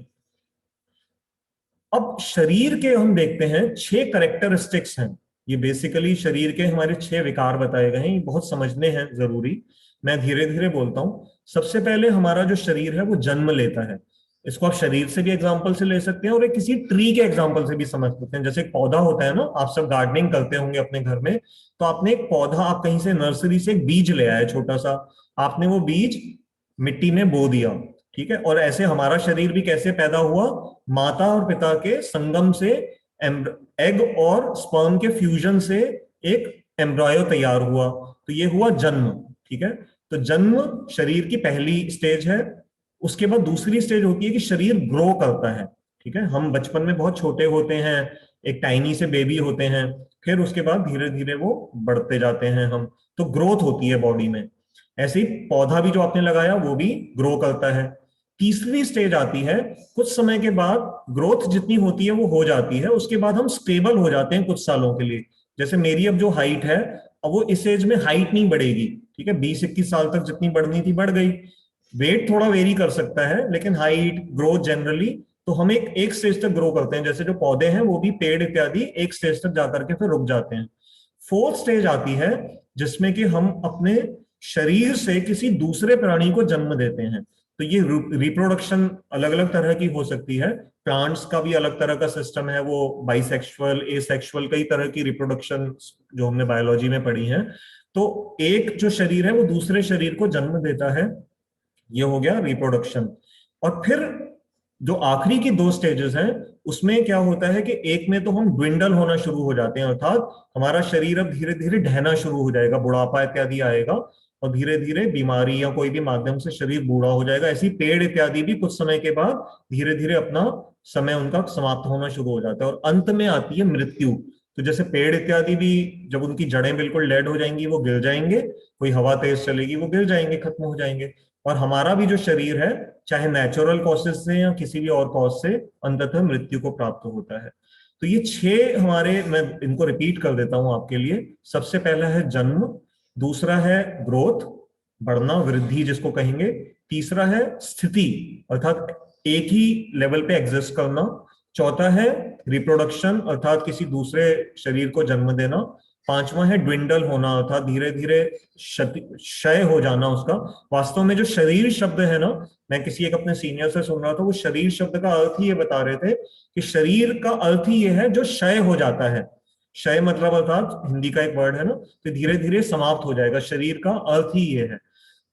अब शरीर के हम देखते हैं 6 करेक्टरिस्टिक्स हैं। ये बेसिकली शरीर के हमारे 6 विकार बताए गए हैं, ये बहुत समझने हैं जरूरी। मैं धीरे धीरे बोलता हूं। सबसे पहले हमारा जो शरीर है वो जन्म लेता है। इसको आप शरीर से भी एग्जांपल से ले सकते हैं और एक किसी ट्री के एग्जांपल से भी समझ सकते हैं। जैसे एक पौधा होता है ना, आप सब गार्डनिंग करते होंगे अपने घर में, तो आपने एक पौधा, आप कहीं से नर्सरी से एक बीज ले आए छोटा सा, आपने वो बीज मिट्टी में बो दिया, ठीक है। और ऐसे हमारा शरीर भी कैसे पैदा हुआ? माता और पिता के संगम से, एग और स्पर्म के फ्यूजन से एक एम्ब्रॉयो तैयार हुआ, तो ये हुआ जन्म, ठीक है। तो जन्म शरीर की पहली स्टेज है। उसके बाद दूसरी स्टेज होती है कि शरीर ग्रो करता है। ठीक है, हम बचपन में बहुत छोटे होते हैं, एक टाइनी से बेबी होते हैं, फिर उसके बाद धीरे धीरे वो बढ़ते जाते हैं हम, तो ग्रोथ होती है बॉडी में। ऐसे ही पौधा भी जो आपने लगाया वो भी ग्रो करता है। तीसरी स्टेज आती है, कुछ समय के बाद ग्रोथ जितनी होती है वो हो जाती है, उसके बाद हम स्टेबल हो जाते हैं कुछ सालों के लिए। जैसे मेरी अब जो हाइट है, अब वो इस एज में हाइट नहीं बढ़ेगी। ठीक है, 20-21 साल तक जितनी बढ़नी थी बढ़ गई। वेट थोड़ा वेरी कर सकता है, लेकिन हाइट ग्रोथ जनरली, तो हम एक एक स्टेज तक ग्रो करते हैं। जैसे जो पौधे हैं वो भी, पेड़ इत्यादि, एक स्टेज तक जाकर के फिर रुक जाते हैं। फोर्थ स्टेज आती है जिसमें कि हम अपने शरीर से किसी दूसरे प्राणी को जन्म देते हैं। तो ये रिप्रोडक्शन अलग अलग तरह की हो सकती है। प्लांट्स का भी अलग तरह का सिस्टम है, वो बाइसेक्सुअल, एसेक्सुअल, कई तरह की रिप्रोडक्शन जो हमने बायोलॉजी में पढ़ी है। तो एक जो शरीर है वो दूसरे शरीर को जन्म देता है, ये हो गया रिप्रोडक्शन। और फिर जो आखिरी की दो स्टेजेस हैं, उसमें क्या होता है कि एक में तो हम ड्विंडल होना शुरू हो जाते हैं, अर्थात हमारा शरीर अब धीरे धीरे ढहना शुरू हो जाएगा, बुढ़ापा इत्यादि आएगा, और धीरे धीरे बीमारी या कोई भी माध्यम से शरीर बूढ़ा हो जाएगा। ऐसी पेड़ इत्यादि भी कुछ समय के बाद धीरे धीरे अपना समय उनका समाप्त होना शुरू हो जाता है, और अंत में आती है मृत्यु। तो जैसे पेड़ इत्यादि भी जब उनकी जड़ें बिल्कुल डेड हो जाएंगी वो गिर जाएंगे, कोई हवा तेज चलेगी वो गिर जाएंगे, खत्म हो जाएंगे। और हमारा भी जो शरीर है, चाहे नेचुरल कॉसेज से या किसी भी और कॉज से, अंततः मृत्यु को प्राप्त होता है। तो ये 6 हमारे, मैं इनको रिपीट कर देता हूं आपके लिए। सबसे पहला है जन्म, दूसरा है ग्रोथ, बढ़ना, वृद्धि जिसको कहेंगे, तीसरा है स्थिति, अर्थात एक ही लेवल पे एग्जिस्ट करना, चौथा है रिप्रोडक्शन, अर्थात किसी दूसरे शरीर को जन्म देना, पांचवा है ड्विंडल होना, अर्थात धीरे धीरे क्षय हो जाना उसका। वास्तव में जो शरीर शब्द है ना, मैं किसी एक अपने सीनियर से सुन रहा था, वो शरीर शब्द का अर्थ ही ये बता रहे थे कि शरीर का अर्थ ही ये है जो क्षय हो जाता है। क्षय मतलब अर्थात हिंदी का एक वर्ड है ना, तो धीरे धीरे समाप्त हो जाएगा, शरीर का अर्थ ही ये है।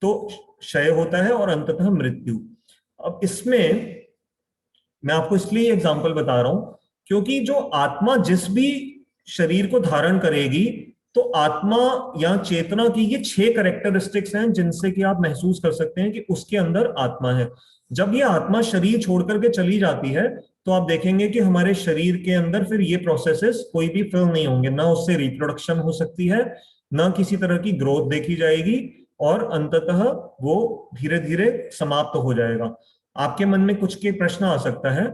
तो क्षय होता है और अंततः मृत्यु। अब इसमें मैं आपको इसलिए एग्जांपल बता रहा हूं क्योंकि जो आत्मा जिस भी शरीर को धारण करेगी, तो आत्मा या चेतना की ये 6 कैरेक्टरिस्टिक्स हैं जिनसे कि आप महसूस कर सकते हैं कि उसके अंदर आत्मा है। जब ये आत्मा शरीर छोड़ करके चली जाती है, तो आप देखेंगे कि हमारे शरीर के अंदर फिर ये प्रोसेसेस कोई भी फिल नहीं होंगे, ना उससे रिप्रोडक्शन हो सकती है, ना किसी तरह की ग्रोथ देखी जाएगी, और अंततः वो धीरे धीरे समाप्त हो जाएगा। आपके मन में कुछ के प्रश्न आ सकता है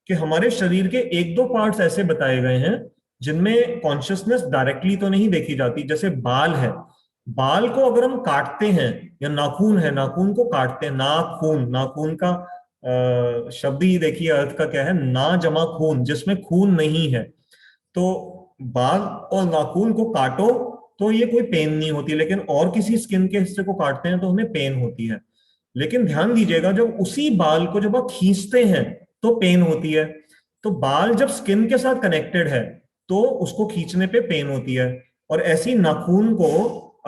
कि हमारे शरीर के एक दो पार्ट्स ऐसे बताए गए हैं जिनमें कॉन्शियसनेस डायरेक्टली तो नहीं देखी जाती। जैसे बाल है, बाल को अगर हम काटते हैं, या नाखून है, नाखून को काटते हैं, नाखून, नाखून का शब्द ही देखिए अर्थ का क्या है, ना जमा खून, जिसमें खून नहीं है। तो बाल और नाखून को काटो तो ये कोई पेन नहीं होती, लेकिन और किसी स्किन के हिस्से को काटते हैं तो हमें पेन होती है। लेकिन ध्यान दीजिएगा, जब उसी बाल को जब आप खींचते हैं तो पेन होती है। तो बाल जब स्किन के साथ कनेक्टेड है तो उसको खींचने पे पेन होती है। और ऐसी नाखून को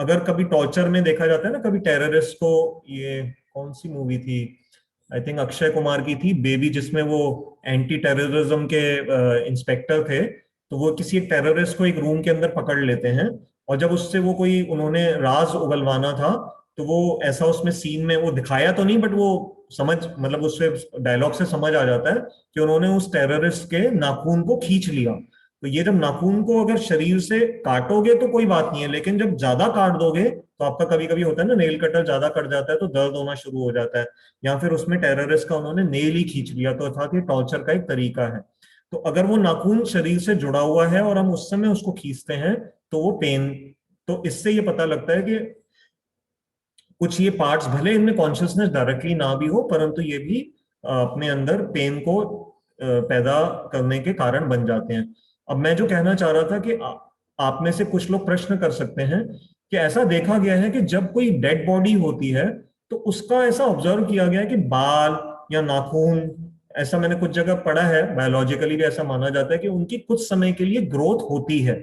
अगर कभी टॉर्चर में देखा जाता है ना, कभी टेररिस्ट को, ये कौन सी मूवी थी, आई थिंक अक्षय कुमार की थी बेबी, जिसमें वो एंटी टेररिज्म के इंस्पेक्टर थे। तो वो किसी एक टेररिस्ट को एक रूम के अंदर पकड़ लेते हैं, और जब उससे वो कोई उन्होंने राज उगलवाना था, तो वो ऐसा उसमें सीन में वो दिखाया तो नहीं, बट वो समझ, मतलब उससे डायलॉग से समझ आ जाता है कि उन्होंने उस टेररिस्ट के नाखून को खींच लिया। तो ये जब नाखून को अगर शरीर से काटोगे तो कोई बात नहीं है, लेकिन जब ज्यादा काट दोगे तो आपका कभी कभी होता है ना, नेल कटर ज्यादा कट जाता है तो दर्द होना शुरू हो जाता है, या फिर उसमें टेररिस्ट का उन्होंने नेल ही खींच लिया, तो अर्थात ये टॉर्चर का एक तरीका है। तो अगर वो नाखून शरीर से जुड़ा हुआ है और हम उस समय उसको खींचते हैं तो वो पेन, तो इससे ये पता लगता है कि कुछ ये पार्ट्स भले इनमें कॉन्शियसनेस डायरेक्टली ना भी हो, परंतु ये भी अपने अंदर पेन को पैदा करने के कारण बन जाते हैं। अब मैं जो कहना चाह रहा था कि आप में से कुछ लोग प्रश्न कर सकते हैं कि ऐसा देखा गया है कि जब कोई डेड बॉडी होती है तो उसका ऐसा ऑब्जर्व किया गया है कि बाल या नाखून, ऐसा मैंने कुछ जगह पढ़ा है, बायोलॉजिकली भी ऐसा माना जाता है कि उनकी कुछ समय के लिए ग्रोथ होती है।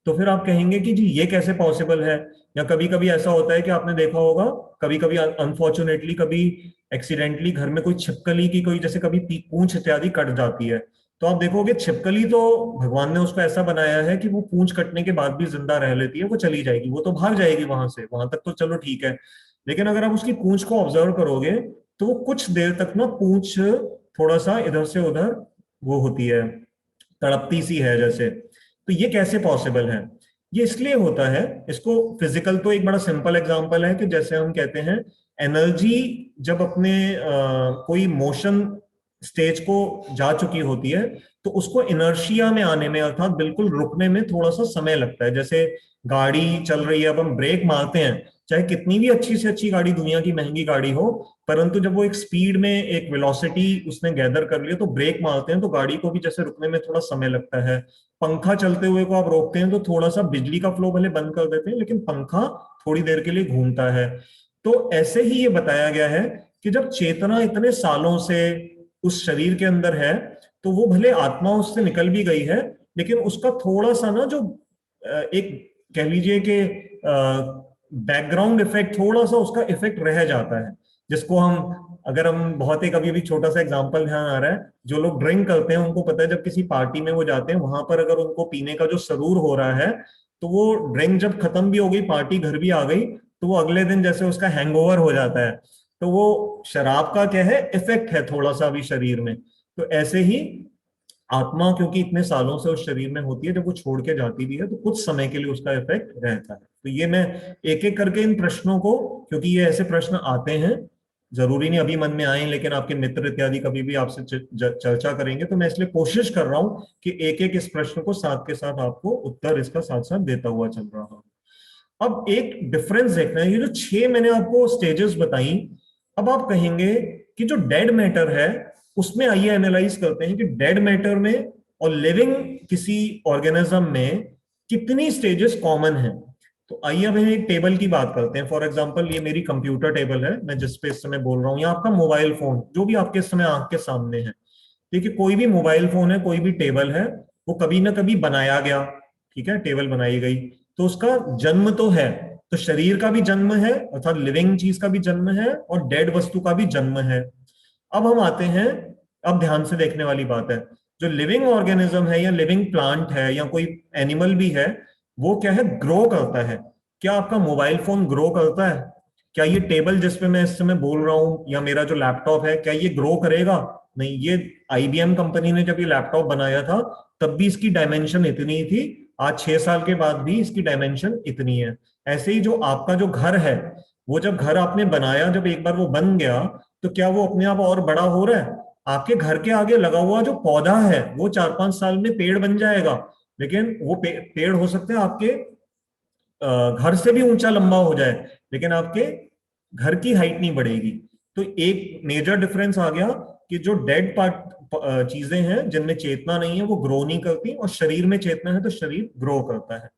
तो फिर आप कहेंगे कि जी ये कैसे पॉसिबल है। या कभी कभी ऐसा होता है कि आपने देखा होगा, कभी कभी अनफॉर्चुनेटली, कभी एक्सीडेंटली घर में कोई छिपकली की कोई, जैसे कभी पूंछ इत्यादि कट जाती है, तो आप देखोगे छिपकली तो भगवान ने उसको ऐसा बनाया है कि वो पूंछ कटने के बाद भी जिंदा रह लेती है, वो चली जाएगी, वो तो भाग जाएगी वहां से, वहां तक तो चलो ठीक है। लेकिन अगर आप उसकी पूंछ को ऑब्जर्व करोगे तो वो कुछ देर तक ना पूंछ थोड़ा सा इधर से उधर वो होती है, तड़पती सी है जैसे। तो ये कैसे पॉसिबल है? ये इसलिए होता है, इसको फिजिकल तो एक बड़ा सिंपल एग्जांपल है कि जैसे हम कहते हैं एनर्जी जब अपने कोई मोशन स्टेज को जा चुकी होती है तो उसको इनर्शिया में आने में अर्थात बिल्कुल रुकने में थोड़ा सा समय लगता है। जैसे गाड़ी चल रही है, अब हम ब्रेक मारते हैं, चाहे कितनी भी अच्छी से अच्छी गाड़ी, दुनिया की महंगी गाड़ी हो, परंतु जब वो एक स्पीड में एक वेलोसिटी उसने गैदर कर लिया तो ब्रेक मारते हैं तो गाड़ी को भी जैसे रुकने में थोड़ा समय लगता है। पंखा चलते हुए को आप रोकते हैं तो थोड़ा सा बिजली का फ्लो भले बंद कर देते हैं लेकिन पंखा थोड़ी देर के लिए घूमता है। तो ऐसे ही ये बताया गया है कि जब चेतना इतने सालों से उस शरीर के अंदर है तो वो भले आत्मा उससे निकल भी गई है लेकिन उसका थोड़ा सा ना जो एक कह लीजिए कि बैकग्राउंड इफेक्ट, थोड़ा सा उसका इफेक्ट रह जाता है, जिसको हम, अगर हम बहुत एक अभी भी छोटा सा एग्जांपल ध्यान आ रहा है, जो लोग ड्रिंक करते हैं उनको पता है जब किसी पार्टी में वो जाते हैं वहां पर अगर उनको पीने का जो सरूर हो रहा है तो वो ड्रिंक जब खत्म भी हो गई, पार्टी घर भी आ गई, तो वो अगले दिन जैसे उसका हैंगओवर हो जाता है। तो वो शराब का क्या है, इफेक्ट है थोड़ा सा अभी शरीर में। तो ऐसे ही आत्मा क्योंकि इतने सालों से उस शरीर में होती है, जब वो छोड़ के जाती भी है तो कुछ समय के लिए उसका इफेक्ट रहता है। तो ये मैं एक एक करके इन प्रश्नों को, क्योंकि ये ऐसे प्रश्न आते हैं, जरूरी नहीं अभी मन में आए, लेकिन आपके मित्र इत्यादि कभी भी आपसे चर्चा करेंगे, तो मैं इसलिए कोशिश कर रहा हूं कि एक एक इस प्रश्न को साथ के साथ आपको उत्तर इसका साथ साथ देता हुआ चल रहा हूं। अब एक डिफरेंस देखना है, ये जो 6 मैंने आपको स्टेजेस बताई, अब आप कहेंगे कि जो डेड मैटर है उसमें आइए एनालाइज करते हैं कि डेड मैटर में और लिविंग किसी ऑर्गेनिज्म में कितनी स्टेजेस कॉमन है। तो आइए अब एक टेबल की बात करते हैं। फॉर एग्जांपल ये मेरी कंप्यूटर टेबल है, मैं जिस पे इस समय बोल रहा हूँ, या आपका मोबाइल फोन जो भी आपके इस समय आंख के सामने है। देखिए कोई भी मोबाइल फोन है, कोई भी टेबल है, वो कभी ना कभी बनाया गया, ठीक है, टेबल बनाई गई, तो उसका जन्म तो है। तो शरीर का भी जन्म है अर्थात लिविंग चीज का भी जन्म है और डेड वस्तु का भी जन्म है। अब हम आते हैं, अब ध्यान से देखने वाली बात है, जो लिविंग ऑर्गेनिज्म है या लिविंग प्लांट है या कोई एनिमल भी है, वो क्या है, ग्रो करता है। क्या आपका मोबाइल फोन ग्रो करता है? क्या ये टेबल जिसपे मैं इस समय बोल रहा हूं या मेरा जो लैपटॉप है, क्या ये ग्रो करेगा? नहीं। ये आईबीएम कंपनी ने जब ये लैपटॉप बनाया था तब भी इसकी डायमेंशन इतनी ही थी, आज 6 साल के बाद भी इसकी डायमेंशन इतनी है। ऐसे ही जो आपका जो घर है, वो जब घर आपने बनाया, जब एक बार वो बन गया तो क्या वो अपने आप और बड़ा हो रहा है? आपके घर के आगे लगा हुआ जो पौधा है वो 4-5 साल में पेड़ बन जाएगा, लेकिन वो पेड़ हो सकते हैं आपके घर से भी ऊंचा लंबा हो जाए, लेकिन आपके घर की हाइट नहीं बढ़ेगी। तो एक मेजर डिफरेंस आ गया कि जो डेड पार्ट चीजें हैं जिनमें चेतना नहीं है वो ग्रो नहीं करती, और शरीर में चेतना है तो शरीर ग्रो करता है।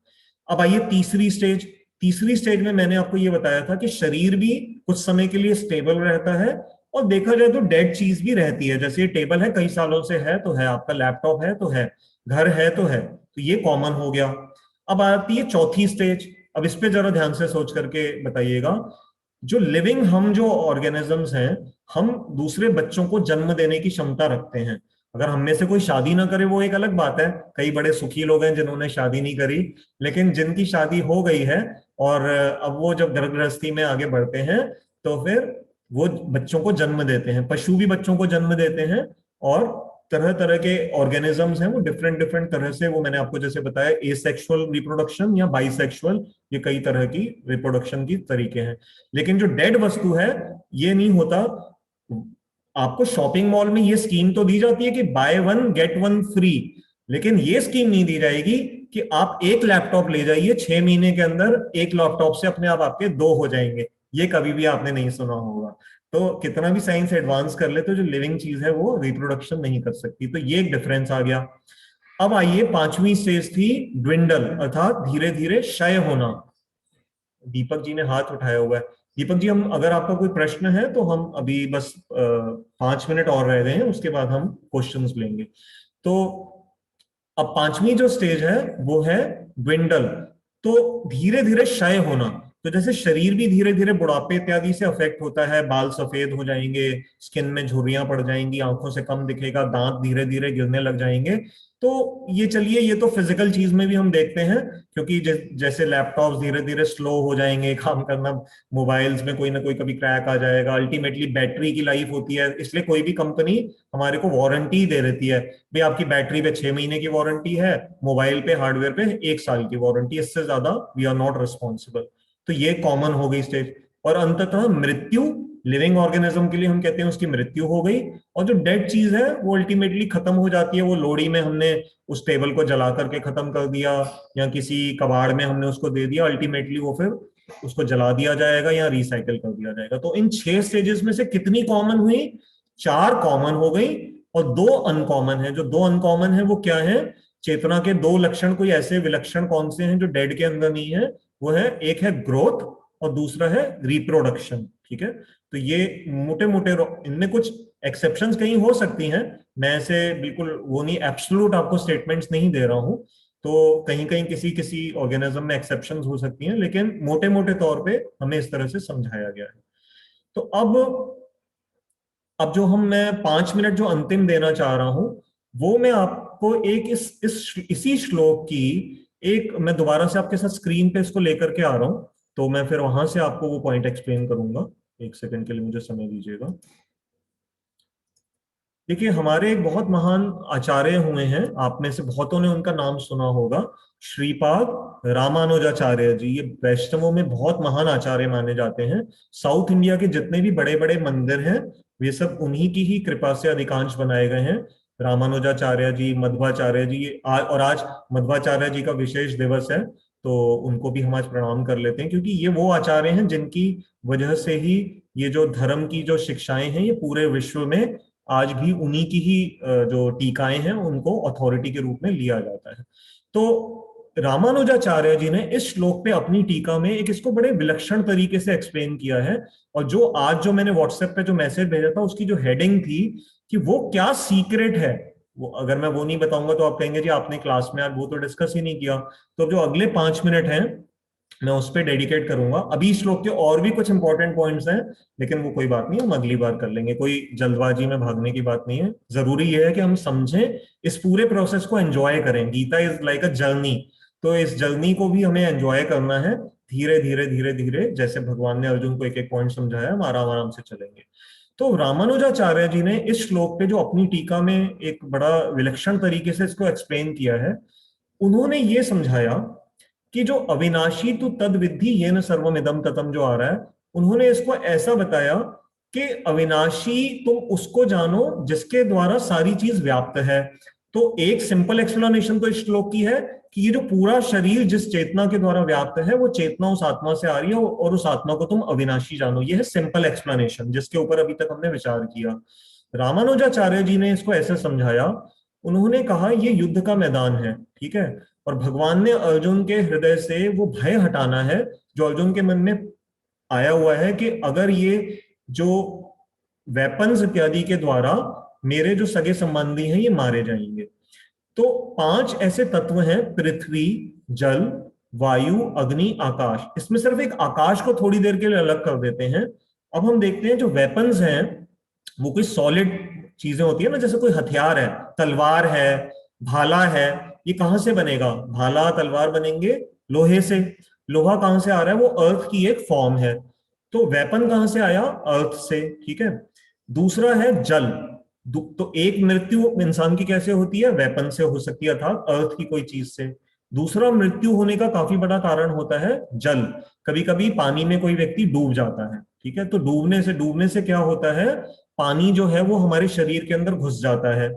अब आइए तीसरी स्टेज। तीसरी स्टेज में मैंने आपको ये बताया था कि शरीर भी कुछ समय के लिए स्टेबल रहता है, और देखा जाए तो डेड चीज भी रहती है। जैसे ये टेबल है, कई सालों से है तो है, आपका लैपटॉप है तो है, घर है तो है, तो ये कॉमन हो गया। अब आती है चौथी स्टेज। अब इस पे जरा ध्यान से सोच करके बताइएगा। जो लिविंग हम जो ऑर्गेनिजम्स हैं, हम दूसरे बच्चों को जन्म देने की क्षमता रखते हैं। अगर हम में से कोई शादी ना करे वो एक अलग बात है, कई बड़े सुखी लोग हैं जिन्होंने शादी नहीं करी, लेकिन जिनकी शादी हो गई है और अब वो जब घर गृहस्थी में आगे बढ़ते हैं तो फिर वो बच्चों को जन्म देते हैं। पशु भी बच्चों को जन्म देते हैं, और तरह तरह के ऑर्गेनिजम्स हैं वो डिफरेंट डिफरेंट तरह से, वो मैंने आपको जैसे बताया एसेक्सुअल रिप्रोडक्शन या बाइसेक्सुअल, ये कई तरह की रिप्रोडक्शन की तरीके हैं। लेकिन जो डेड वस्तु है ये नहीं होता। आपको शॉपिंग मॉल में ये स्कीम तो दी जाती है कि by one get one free, लेकिन ये स्कीम नहीं दी जाएगी कि आप एक लैपटॉप ले जाइए 6 महीने के अंदर एक लैपटॉप से अपने आप आपके 2 हो जाएंगे। ये कभी भी आपने नहीं सुना होगा। तो कितना भी साइंस एडवांस कर ले तो जो लिविंग चीज है वो रिप्रोडक्शन नहीं कर सकती। तो ये एक डिफरेंस आ गया। अब आइए पांचवी स्टेज थी ड्विंडल, अर्थात धीरे धीरे क्षय होना। दीपक जी ने हाथ उठाया हुआ है। दीपक जी, हम अगर आपका कोई प्रश्न है तो हम अभी बस 5 मिनट और रह गए हैं, उसके बाद हम क्वेश्चंस लेंगे। तो अब पांचवी जो स्टेज है वो है ड्विंडल, तो धीरे धीरे क्षय होना। तो जैसे शरीर भी धीरे धीरे बुढ़ापे इत्यादि से अफेक्ट होता है, बाल सफेद हो जाएंगे, स्किन में झुर्रियां पड़ जाएंगी, आंखों से कम दिखेगा, दांत धीरे धीरे गिरने लग जाएंगे। तो ये चलिए, ये तो फिजिकल चीज में भी हम देखते हैं, क्योंकि जैसे लैपटॉप धीरे धीरे स्लो हो जाएंगे काम करना, मोबाइल्स में कोई ना कोई कभी क्रैक आ जाएगा, अल्टीमेटली बैटरी की लाइफ होती है, इसलिए कोई भी कंपनी हमारे को वारंटी दे देती है, भाई आपकी बैटरी पे 6 महीने की वारंटी है, मोबाइल पे हार्डवेयर पे 1 साल की वारंटी, इससे ज्यादा वी आर नॉट रिस्पॉन्सिबल। तो ये कॉमन हो गई स्टेज। और अंततः मृत्यु, लिविंग ऑर्गेनिज्म के लिए हम कहते हैं उसकी मृत्यु हो गई, और जो डेड चीज है वो अल्टीमेटली खत्म हो जाती है। वो लोहड़ी में हमने उस टेबल को जला करके खत्म कर दिया, या किसी कबाड़ में हमने उसको दे दिया, अल्टीमेटली वो फिर उसको जला दिया जाएगा या रिसाइकल कर दिया जाएगा। तो इन 6 स्टेजेस में से कितनी कॉमन हुई? 4 कॉमन हो गई और 2 अनकॉमन है। जो 2 अनकॉमन है वो क्या है? चेतना के 2 लक्षण कोई ऐसे विलक्षण कौन से हैं जो डेड के अंदर नहीं है? वो है, एक है ग्रोथ और दूसरा है रिप्रोडक्शन। ठीक है, तो ये मोटे मोटे, इनमें कुछ एक्सेप्शंस कहीं हो सकती हैं, मैं ऐसे बिल्कुल वो नहीं, एब्सोल्यूट आपको स्टेटमेंट्स नहीं दे रहा हूं, तो कहीं कहीं किसी किसी ऑर्गेनिज्म में एक्सेप्शंस हो सकती हैं, लेकिन मोटे मोटे तौर पे हमें इस तरह से समझाया गया है। तो अब जो मैं 5 मिनट जो अंतिम देना चाह रहा हूं, वो मैं आपको एक इसी श्लोक की एक, मैं दोबारा से आपके साथ स्क्रीन पे इसको लेकर के आ रहा हूं, तो मैं फिर वहां से आपको वो पॉइंट एक्सप्लेन करूंगा। 1 सेकंड के लिए मुझे समय दीजिएगा। देखिए, हमारे एक बहुत महान आचार्य हुए हैं, आप में से बहुतों ने उनका नाम सुना होगा, श्रीपाद रामानुजाचार्य जी। ये वैष्णवों में बहुत महान आचार्य माने जाते हैं। साउथ इंडिया के जितने भी बड़े बड़े मंदिर हैं, वे सब उन्हीं की ही कृपा से अधिकांश बनाए गए हैं। रामानुजाचार्य जी, मध्वाचार्य जी, और आज मध्वाचार्य जी का विशेष दिवस है, तो उनको भी हम आज प्रणाम कर लेते हैं, क्योंकि ये वो आचार्य हैं जिनकी वजह से ही ये जो धर्म की जो शिक्षाएं हैं, ये पूरे विश्व में आज भी उन्हीं की ही जो टीकाएं हैं उनको अथॉरिटी के रूप में लिया जाता है। तो रामानुजाचार्य जी ने इस श्लोक पे अपनी टीका में एक इसको बड़े विलक्षण तरीके से एक्सप्लेन किया है। और जो आज जो मैंने व्हाट्सएप पे जो मैसेज भेजा था, उसकी जो हेडिंग थी कि वो क्या सीक्रेट है, वो अगर मैं वो नहीं बताऊंगा तो आप कहेंगे जी आपने क्लास में आज वो तो डिस्कस ही नहीं किया। तो जो अगले 5 मिनट हैं मैं उस पर डेडिकेट करूंगा। अभी इस श्लोक के और भी कुछ इंपॉर्टेंट पॉइंट्स हैं, लेकिन वो कोई बात नहीं, हम अगली बार कर लेंगे, कोई जल्दबाजी में भागने की बात नहीं है। जरूरी यह है कि हम समझें, इस पूरे प्रोसेस को एंजॉय करें। Gita is like a journey, तो इस जर्नी को भी हमें एंजॉय करना है। धीरे धीरे धीरे धीरे, जैसे भगवान ने अर्जुन को एक एक पॉइंट समझाया, हम आराम आराम से चलेंगे। तो रामानुजाचार्य जी ने इस श्लोक पे जो अपनी टीका में एक बड़ा विलक्षण तरीके से इसको एक्सप्लेन किया है, उन्होंने ये समझाया कि जो अविनाशी तू तद विद्धि ये न सर्वमिदं ततम जो आ रहा है, उन्होंने इसको ऐसा बताया कि अविनाशी तुम उसको जानो जिसके द्वारा सारी चीज व्याप्त है। तो एक सिंपल एक्सप्लेनेशन तो इस श्लोक की है कि ये जो पूरा शरीर जिस चेतना के द्वारा व्याप्त है, वो चेतना उस आत्मा से आ रही है, और उस आत्मा को तुम अविनाशी जानो। ये है सिंपल एक्सप्लेनेशन जिसके ऊपर अभी तक हमने विचार किया। रामानुजाचार्य जी ने इसको ऐसे समझाया, उन्होंने कहा ये युद्ध का मैदान है, ठीक है, और भगवान ने अर्जुन के हृदय से वो भय हटाना है जो अर्जुन के मन में आया हुआ है कि अगर ये जो वेपन्स इत्यादि के द्वारा मेरे जो सगे संबंधी हैं ये मारे जाएंगे। तो 5 ऐसे तत्व हैं, पृथ्वी, जल, वायु, अग्नि, आकाश। इसमें सिर्फ एक आकाश को थोड़ी देर के लिए अलग कर देते हैं। अब हम देखते हैं जो वेपन्स हैं वो कोई सॉलिड चीजें होती है ना, जैसे कोई हथियार है, तलवार है, भाला है, ये कहां से बनेगा? भाला तलवार बनेंगे लोहे से। लोहा कहां से आ रहा है? वो अर्थ की एक फॉर्म है। तो वेपन कहां से आया? अर्थ से, ठीक है। दूसरा है जल। तो एक मृत्यु इंसान की कैसे होती है? वेपन से हो सकती है, अर्थात अर्थ की कोई चीज से। दूसरा मृत्यु होने का काफी बड़ा कारण होता है जल। कभी कभी पानी में कोई व्यक्ति डूब जाता है, ठीक है, तो डूबने से क्या होता है? पानी जो है वो हमारे शरीर के अंदर घुस जाता है।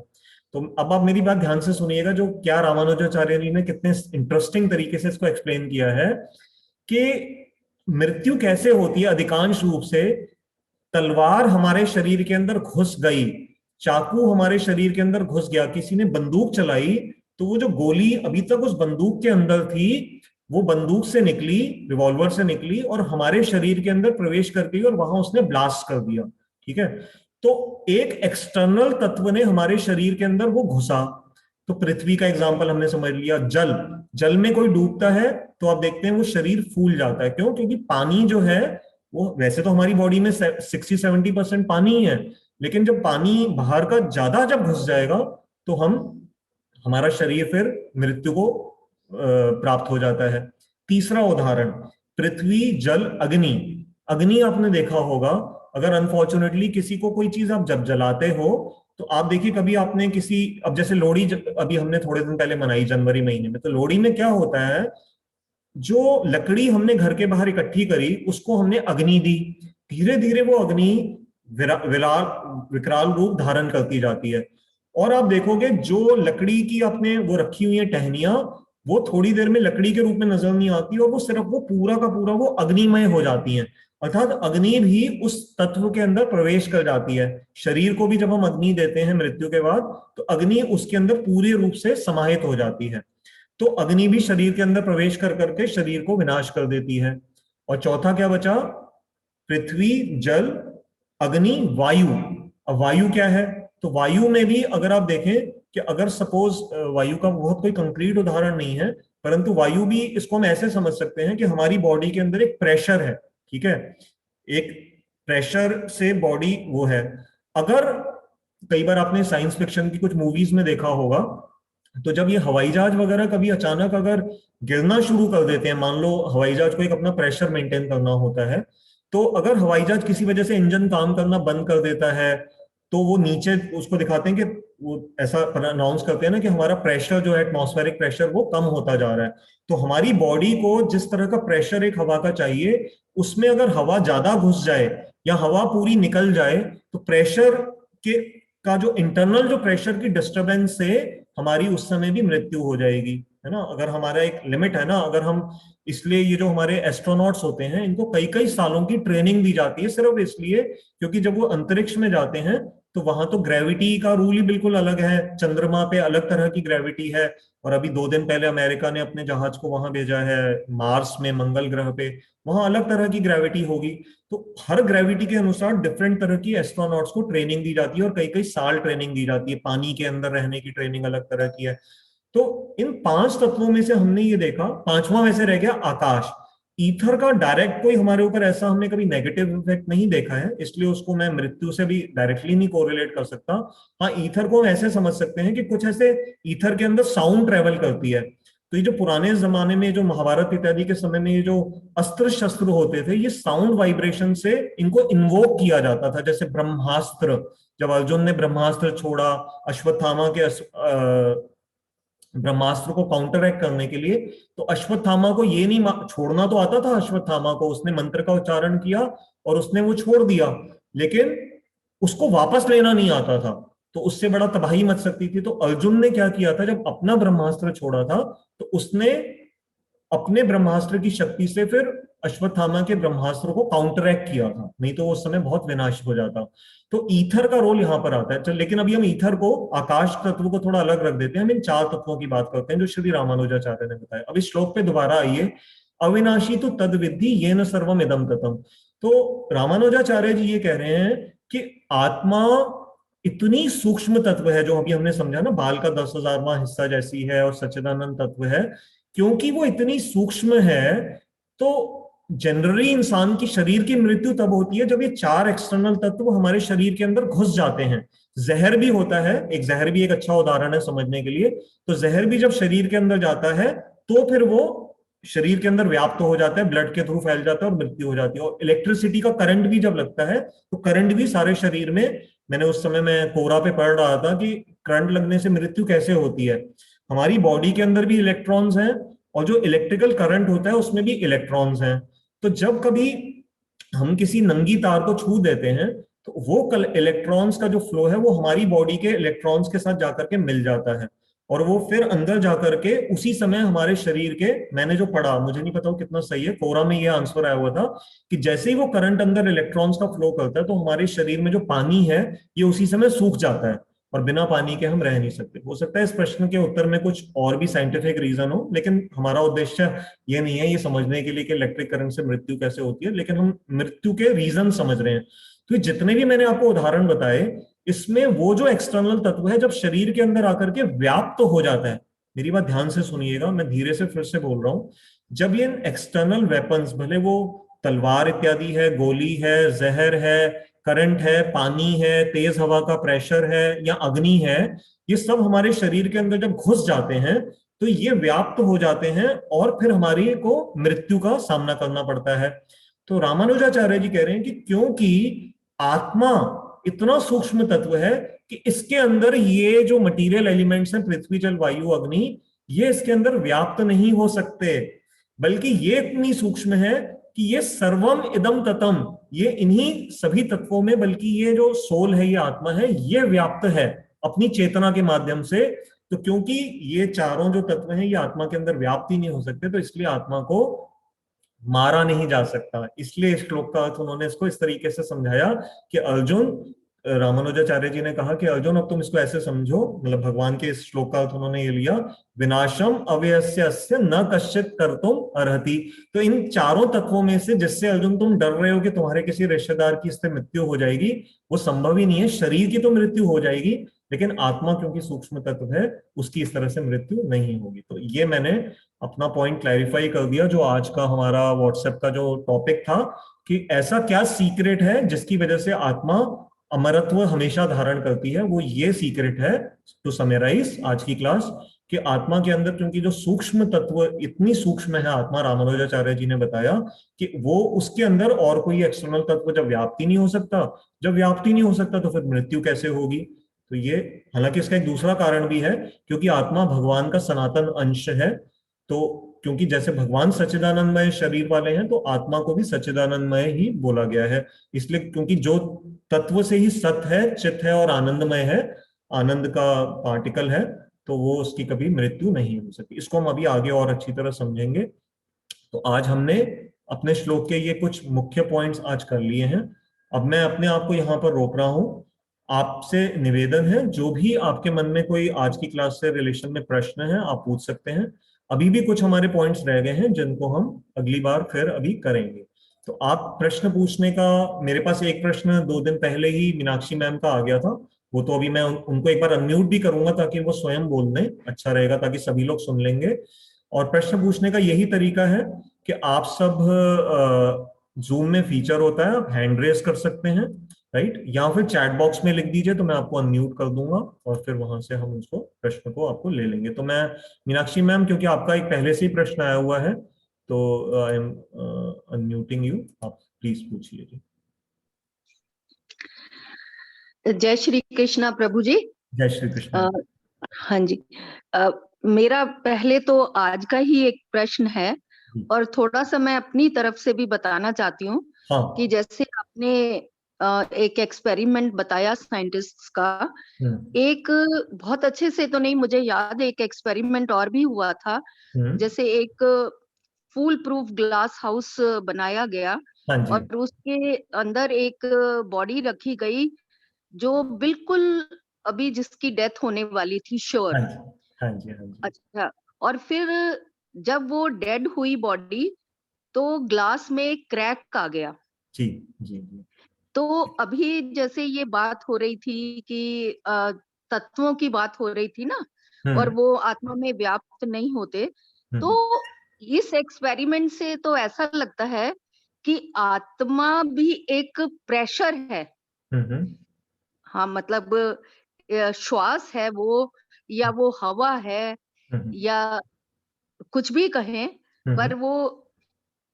तो अब आप मेरी बात ध्यान से सुनिएगा, जो क्या रामानुजाचार्य जी ने कितने इंटरेस्टिंग तरीके से इसको एक्सप्लेन किया है कि मृत्यु कैसे होती है। अधिकांश रूप से तलवार हमारे शरीर के अंदर घुस गई, चाकू हमारे शरीर के अंदर घुस गया, किसी ने बंदूक चलाई, तो वो जो गोली अभी तक उस बंदूक के अंदर थी, वो बंदूक से निकली, रिवॉल्वर से निकली और हमारे शरीर के अंदर प्रवेश कर गई और वहां उसने ब्लास्ट कर दिया, ठीक है। तो एक एक्सटर्नल तत्व ने हमारे शरीर के अंदर वो घुसा। तो पृथ्वी का एग्जाम्पल हमने समझ लिया। जल, जल में कोई डूबता है तो आप देखते हैं वो शरीर फूल जाता है। क्यों? क्योंकि पानी जो है वो, वैसे तो हमारी बॉडी में 60-70% पानी ही है, लेकिन जब पानी बाहर का ज्यादा जब घुस जाएगा तो हमारा शरीर फिर मृत्यु को प्राप्त हो जाता है। तीसरा उदाहरण, पृथ्वी जल अग्नि। अग्नि आपने देखा होगा, अगर अनफॉर्चुनेटली किसी को कोई चीज आप जब जलाते हो तो आप देखिए, कभी आपने किसी, अब जैसे लोहड़ी अभी हमने थोड़े दिन पहले मनाई जनवरी महीने में, तो लोहड़ी में क्या होता है, जो लकड़ी हमने घर के बाहर इकट्ठी करी उसको हमने अग्नि दी, धीरे धीरे वो अग्नि विकराल रूप धारण करती जाती है। और आप देखोगे जो लकड़ी की आपने वो रखी हुई है टहनियां, वो थोड़ी देर में लकड़ी के रूप में नजर नहीं आती, और वो सिर्फ वो पूरा का पूरा वो अग्निमय हो जाती है। अर्थात अग्नि भी उस तत्व के अंदर प्रवेश कर जाती है। शरीर को भी जब हम अग्नि देते हैं मृत्यु के बाद, तो अग्नि उसके अंदर पूरे रूप से समाहित हो जाती है। तो अग्नि भी शरीर के अंदर प्रवेश कर करके शरीर को विनाश कर देती है। और चौथा क्या बचा? पृथ्वी जल अग्नि वायु। अब वायु क्या है? तो वायु में भी अगर आप देखें कि अगर सपोज, वायु का बहुत कोई कंक्रीट उदाहरण नहीं है, परंतु वायु भी, इसको हम ऐसे समझ सकते हैं कि हमारी बॉडी के अंदर एक प्रेशर है, ठीक है, एक प्रेशर से बॉडी वो है। अगर कई बार आपने साइंस फिक्शन की कुछ मूवीज में देखा होगा, तो जब ये हवाई जहाज वगैरह कभी अचानक अगर गिरना शुरू कर देते हैं, मान लो हवाई जहाज को एक अपना प्रेशर मेंटेन करना होता है, तो अगर हवाई जहाज किसी वजह से इंजन काम करना बंद कर देता है, तो वो नीचे उसको दिखाते हैं कि वो ऐसा अनाउंस करते हैं ना कि हमारा प्रेशर जो है, एटमॉस्फेरिक प्रेशर, वो कम होता जा रहा है। तो हमारी बॉडी को जिस तरह का प्रेशर एक हवा का चाहिए, उसमें अगर हवा ज्यादा घुस जाए या हवा पूरी निकल जाए, तो प्रेशर के का जो इंटरनल जो प्रेशर की डिस्टरबेंस से हमारी उस समय भी मृत्यु हो जाएगी, है ना। अगर हमारा एक लिमिट है ना, अगर हम, इसलिए ये जो हमारे एस्ट्रोनॉट्स होते हैं इनको कई कई सालों की ट्रेनिंग दी जाती है, सिर्फ इसलिए क्योंकि जब वो अंतरिक्ष में जाते हैं तो वहां तो ग्रेविटी का रूल ही बिल्कुल अलग है, चंद्रमा पे अलग तरह की ग्रेविटी है। और अभी 2 दिन पहले अमेरिका ने अपने जहाज को वहां भेजा है, मार्स में, मंगल ग्रह पे, वहां अलग तरह की ग्रेविटी होगी। तो हर ग्रेविटी के अनुसार डिफरेंट तरह की एस्ट्रोनॉट्स को ट्रेनिंग दी जाती है, और कई कई साल ट्रेनिंग दी जाती है। पानी के अंदर रहने की ट्रेनिंग अलग तरह की है। तो इन 5 तत्वों में से हमने ये देखा, पांचवा वैसे रह गया आकाश। ईथर का डायरेक्ट कोई हमारे ऊपर ऐसा हमने कभी नेगेटिव इफेक्ट नहीं देखा है, इसलिए उसको मैं मृत्यु से भी डायरेक्टली नहीं कोरिलेट कर सकता। हाँ, ईथर को हम ऐसे समझ सकते हैं कि कुछ ऐसे ईथर के अंदर साउंड ट्रेवल करती है। तो ये जो पुराने जमाने में, जो महाभारत इत्यादि के समय में, ये जो अस्त्र शस्त्र होते थे, ये साउंड वाइब्रेशन से इनको इन्वोक किया जाता था। जैसे ब्रह्मास्त्र, जब अर्जुन ने ब्रह्मास्त्र छोड़ा अश्वत्थामा के ब्रह्मास्त्र को काउंटरएक्ट करने के लिए, तो अश्वत्थामा को ये नहीं छोड़ना तो आता था, अश्वत्थामा को उसने मंत्र का उच्चारण किया और उसने वो छोड़ दिया, लेकिन उसको वापस लेना नहीं आता था, तो उससे बड़ा तबाही मच सकती थी। तो अर्जुन ने क्या किया था, जब अपना ब्रह्मास्त्र छोड़ा था तो उसने अपने ब्रह्मास्त्र की शक्ति से फिर अश्वत्थामा के ब्रह्मास्त्र को काउंटरएक्ट किया था, नहीं तो उस समय बहुत विनाश हो जाता। तो ईथर का रोल यहां पर आता है। चल, लेकिन अभी हम ईथर को, आकाश तत्व को थोड़ा अलग रख देते हैं, हम इन 4 तत्वों की बात करते हैं जो श्री रामानुजाचार्य ने बताया। अब इस श्लोक पे दोबारा आइए, अविनाशी तो तद विद्धि ये न सर्वम इदम ततम। तो रामानुजाचार्य जी ये कह रहे हैं कि आत्मा इतनी सूक्ष्म तत्व है, जो अभी हमने समझा ना, बाल का 10,000वां हिस्सा जैसी है और सच्चिदानंद तत्व है। क्योंकि वो इतनी सूक्ष्म है, तो जनरली इंसान की शरीर की मृत्यु तब होती है जब ये 4 एक्सटर्नल तत्व हमारे शरीर के अंदर घुस जाते हैं। जहर भी होता है, एक जहर भी एक अच्छा उदाहरण है समझने के लिए। तो जहर भी जब शरीर के अंदर जाता है तो फिर वो शरीर के अंदर व्याप्त हो जाता है, ब्लड के थ्रू फैल जाता है और मृत्यु हो जाती है। और इलेक्ट्रिसिटी का करंट भी जब लगता है तो करंट भी सारे शरीर में, मैंने उस समय मैं कोरा पे पढ़ रहा था कि करंट लगने से मृत्यु कैसे होती है। हमारी बॉडी के अंदर भी इलेक्ट्रॉन्स हैं, और जो इलेक्ट्रिकल करंट होता है उसमें भी इलेक्ट्रॉन्स हैं। तो जब कभी हम किसी नंगी तार को छू देते हैं तो वो इलेक्ट्रॉन्स का जो फ्लो है वो हमारी बॉडी के इलेक्ट्रॉन्स के साथ जाकर के मिल जाता है, और वो फिर अंदर जाकर के उसी समय हमारे शरीर के, मैंने जो पढ़ा, मुझे नहीं पता वो कितना सही है, कोरा में ये आंसर आया हुआ था कि जैसे ही वो करंट अंदर इलेक्ट्रॉन्स का फ्लो करता है तो हमारे शरीर में जो पानी है ये उसी समय सूख जाता है, और बिना पानी के हम रह नहीं सकते। हो सकता है इस प्रश्न के उत्तर में कुछ और भी साइंटिफिक रीजन हो, लेकिन हमारा उद्देश्य ये नहीं है ये समझने के लिए कि इलेक्ट्रिक करंट से मृत्यु कैसे होती है, लेकिन हम मृत्यु के रीजन समझ रहे हैं। तो जितने भी मैंने आपको उदाहरण बताए, इसमें वो जो एक्सटर्नल तत्व है जब शरीर के अंदर आकर के व्याप्त तो हो जाता है, मेरी बात ध्यान से सुनिएगा, मैं धीरे से फिर से बोल रहा हूं। जब ये एक्सटर्नल वेपन्स, भले वो तलवार इत्यादि है, गोली है, जहर है, करंट है, पानी है, तेज हवा का प्रेशर है या अग्नि है, ये सब हमारे शरीर के अंदर जब घुस जाते हैं तो ये व्याप्त हो जाते हैं और फिर हमारी को मृत्यु का सामना करना पड़ता है। तो रामानुजाचार्य जी कह रहे हैं कि क्योंकि आत्मा इतना सूक्ष्म तत्व है कि इसके अंदर ये जो मटेरियल एलिमेंट्स हैं, पृथ्वी जल वायु अग्नि, ये इसके अंदर व्याप्त नहीं हो सकते, बल्कि ये इतनी सूक्ष्म है कि ये सर्वम इदम ततम, ये इन्हीं सभी तत्वों में, बल्कि ये जो सोल है, ये आत्मा है, ये व्याप्त है अपनी चेतना के माध्यम से। तो क्योंकि ये चारों जो तत्व हैं ये आत्मा के अंदर व्याप्त ही नहीं हो सकते, तो इसलिए आत्मा को मारा नहीं जा सकता। इसलिए इस श्लोक का अर्थ उन्होंने इसको इस तरीके से समझाया कि अर्जुन, रामानुजाचार्य जी ने कहा कि अर्जुन अब तुम इसको ऐसे समझो, मतलब भगवान के इस श्लोक का अर्थ उन्होंने ये लिया, विनाशम अव्ययस्य न कश्चित कर्तुम अर्हति। तो इन चारों तत्वों में से जिससे अर्जुन तुम डर रहे हो कि तुम्हारे किसी रिश्तेदार की इससे मृत्यु हो जाएगी, वो संभव ही नहीं है। शरीर की तो मृत्यु हो जाएगी, लेकिन आत्मा क्योंकि सूक्ष्म तत्व है, उसकी इस तरह से मृत्यु नहीं होगी। तो ये मैंने अपना पॉइंट क्लैरिफाई कर दिया, जो आज का हमारा व्हाट्सएप का जो टॉपिक था कि ऐसा क्या सीक्रेट है जिसकी वजह से आत्मा अमरत्व हमेशा धारण करती है, वो ये सीक्रेट है। टू समराइज आज की क्लास, कि आत्मा के अंदर क्योंकि जो सूक्ष्म तत्व इतनी सूक्ष्म है आत्मा, रामानुजाचार्य जी ने बताया कि वो उसके अंदर और कोई एक्सटर्नल तत्व जब व्याप्ति नहीं हो सकता, जब व्याप्ति नहीं हो सकता तो फिर मृत्यु कैसे होगी। तो ये, हालांकि इसका एक दूसरा कारण भी है, क्योंकि आत्मा भगवान का सनातन अंश है। तो क्योंकि जैसे भगवान सच्चिदानंदमय शरीर वाले हैं, तो आत्मा को भी सच्चिदानंदमय ही बोला गया है। इसलिए क्योंकि जो तत्व से ही सत है, चित है और आनंदमय है, आनंद का पार्टिकल है, तो वो उसकी कभी मृत्यु नहीं हो सकती। इसको हम अभी आगे और अच्छी तरह समझेंगे। तो आज हमने अपने श्लोक के ये कुछ मुख्य पॉइंट्स आज कर लिए हैं। अब मैं अपने आप को यहाँ पर रोक रहा हूँ। आपसे निवेदन है, जो भी आपके मन में कोई आज की क्लास से रिलेशन में प्रश्न है, आप पूछ सकते हैं। अभी भी कुछ हमारे पॉइंट्स रह गए हैं जिनको हम अगली बार फिर अभी करेंगे। तो आप प्रश्न पूछने का, मेरे पास एक प्रश्न 2 दिन पहले ही मीनाक्षी मैम का आ गया था, वो तो अभी मैं उनको एक बार अनम्यूट भी करूंगा ताकि वो स्वयं बोल दें, अच्छा रहेगा, ताकि सभी लोग सुन लेंगे। और प्रश्न पूछने का यही तरीका है कि आप सब, जूम में फीचर होता है, आप हैंड रेस कर सकते हैं, राइट, या फिर चैट बॉक्स में लिख दीजिए तो मैं आपको अनम्यूट कर दूंगा और फिर वहां से हम उसको प्रश्न को आपको ले लेंगे। तो मैं, मीनाक्षी मैम, क्योंकि आपका एक पहले से ही प्रश्न आया हुआ है, तो आई एम अनम्यूटिंग यू, आप प्लीज पूछिए जी। जय श्री कृष्णा प्रभु जी। जय श्री कृष्ण। हाँ जी, मेरा पहले तो आज का ही एक प्रश्न है और थोड़ा सा मैं अपनी तरफ से भी बताना चाहती हूँ। हाँ। कि जैसे आपने एक एक्सपेरिमेंट बताया साइंटिस्ट्स का, एक बहुत अच्छे से तो नहीं मुझे याद, एक एक्सपेरिमेंट और भी हुआ था। जैसे एक फूल प्रूफ ग्लास हाउस बनाया गया और उसके अंदर एक बॉडी रखी गई जो बिल्कुल अभी जिसकी डेथ होने वाली थी, श्योर। हाँ जी। अच्छा, और फिर जब वो डेड हुई बॉडी, तो ग्लास में क्रैक आ गया। जी जी जी। तो अभी जैसे ये बात हो रही थी कि तत्वों की बात हो रही थी ना, और वो आत्मा में व्याप्त नहीं होते, तो इस एक्सपेरिमेंट से तो ऐसा लगता है कि आत्मा भी एक प्रेशर है। हाँ, मतलब श्वास है वो, या वो हवा है, या कुछ भी कहें, पर वो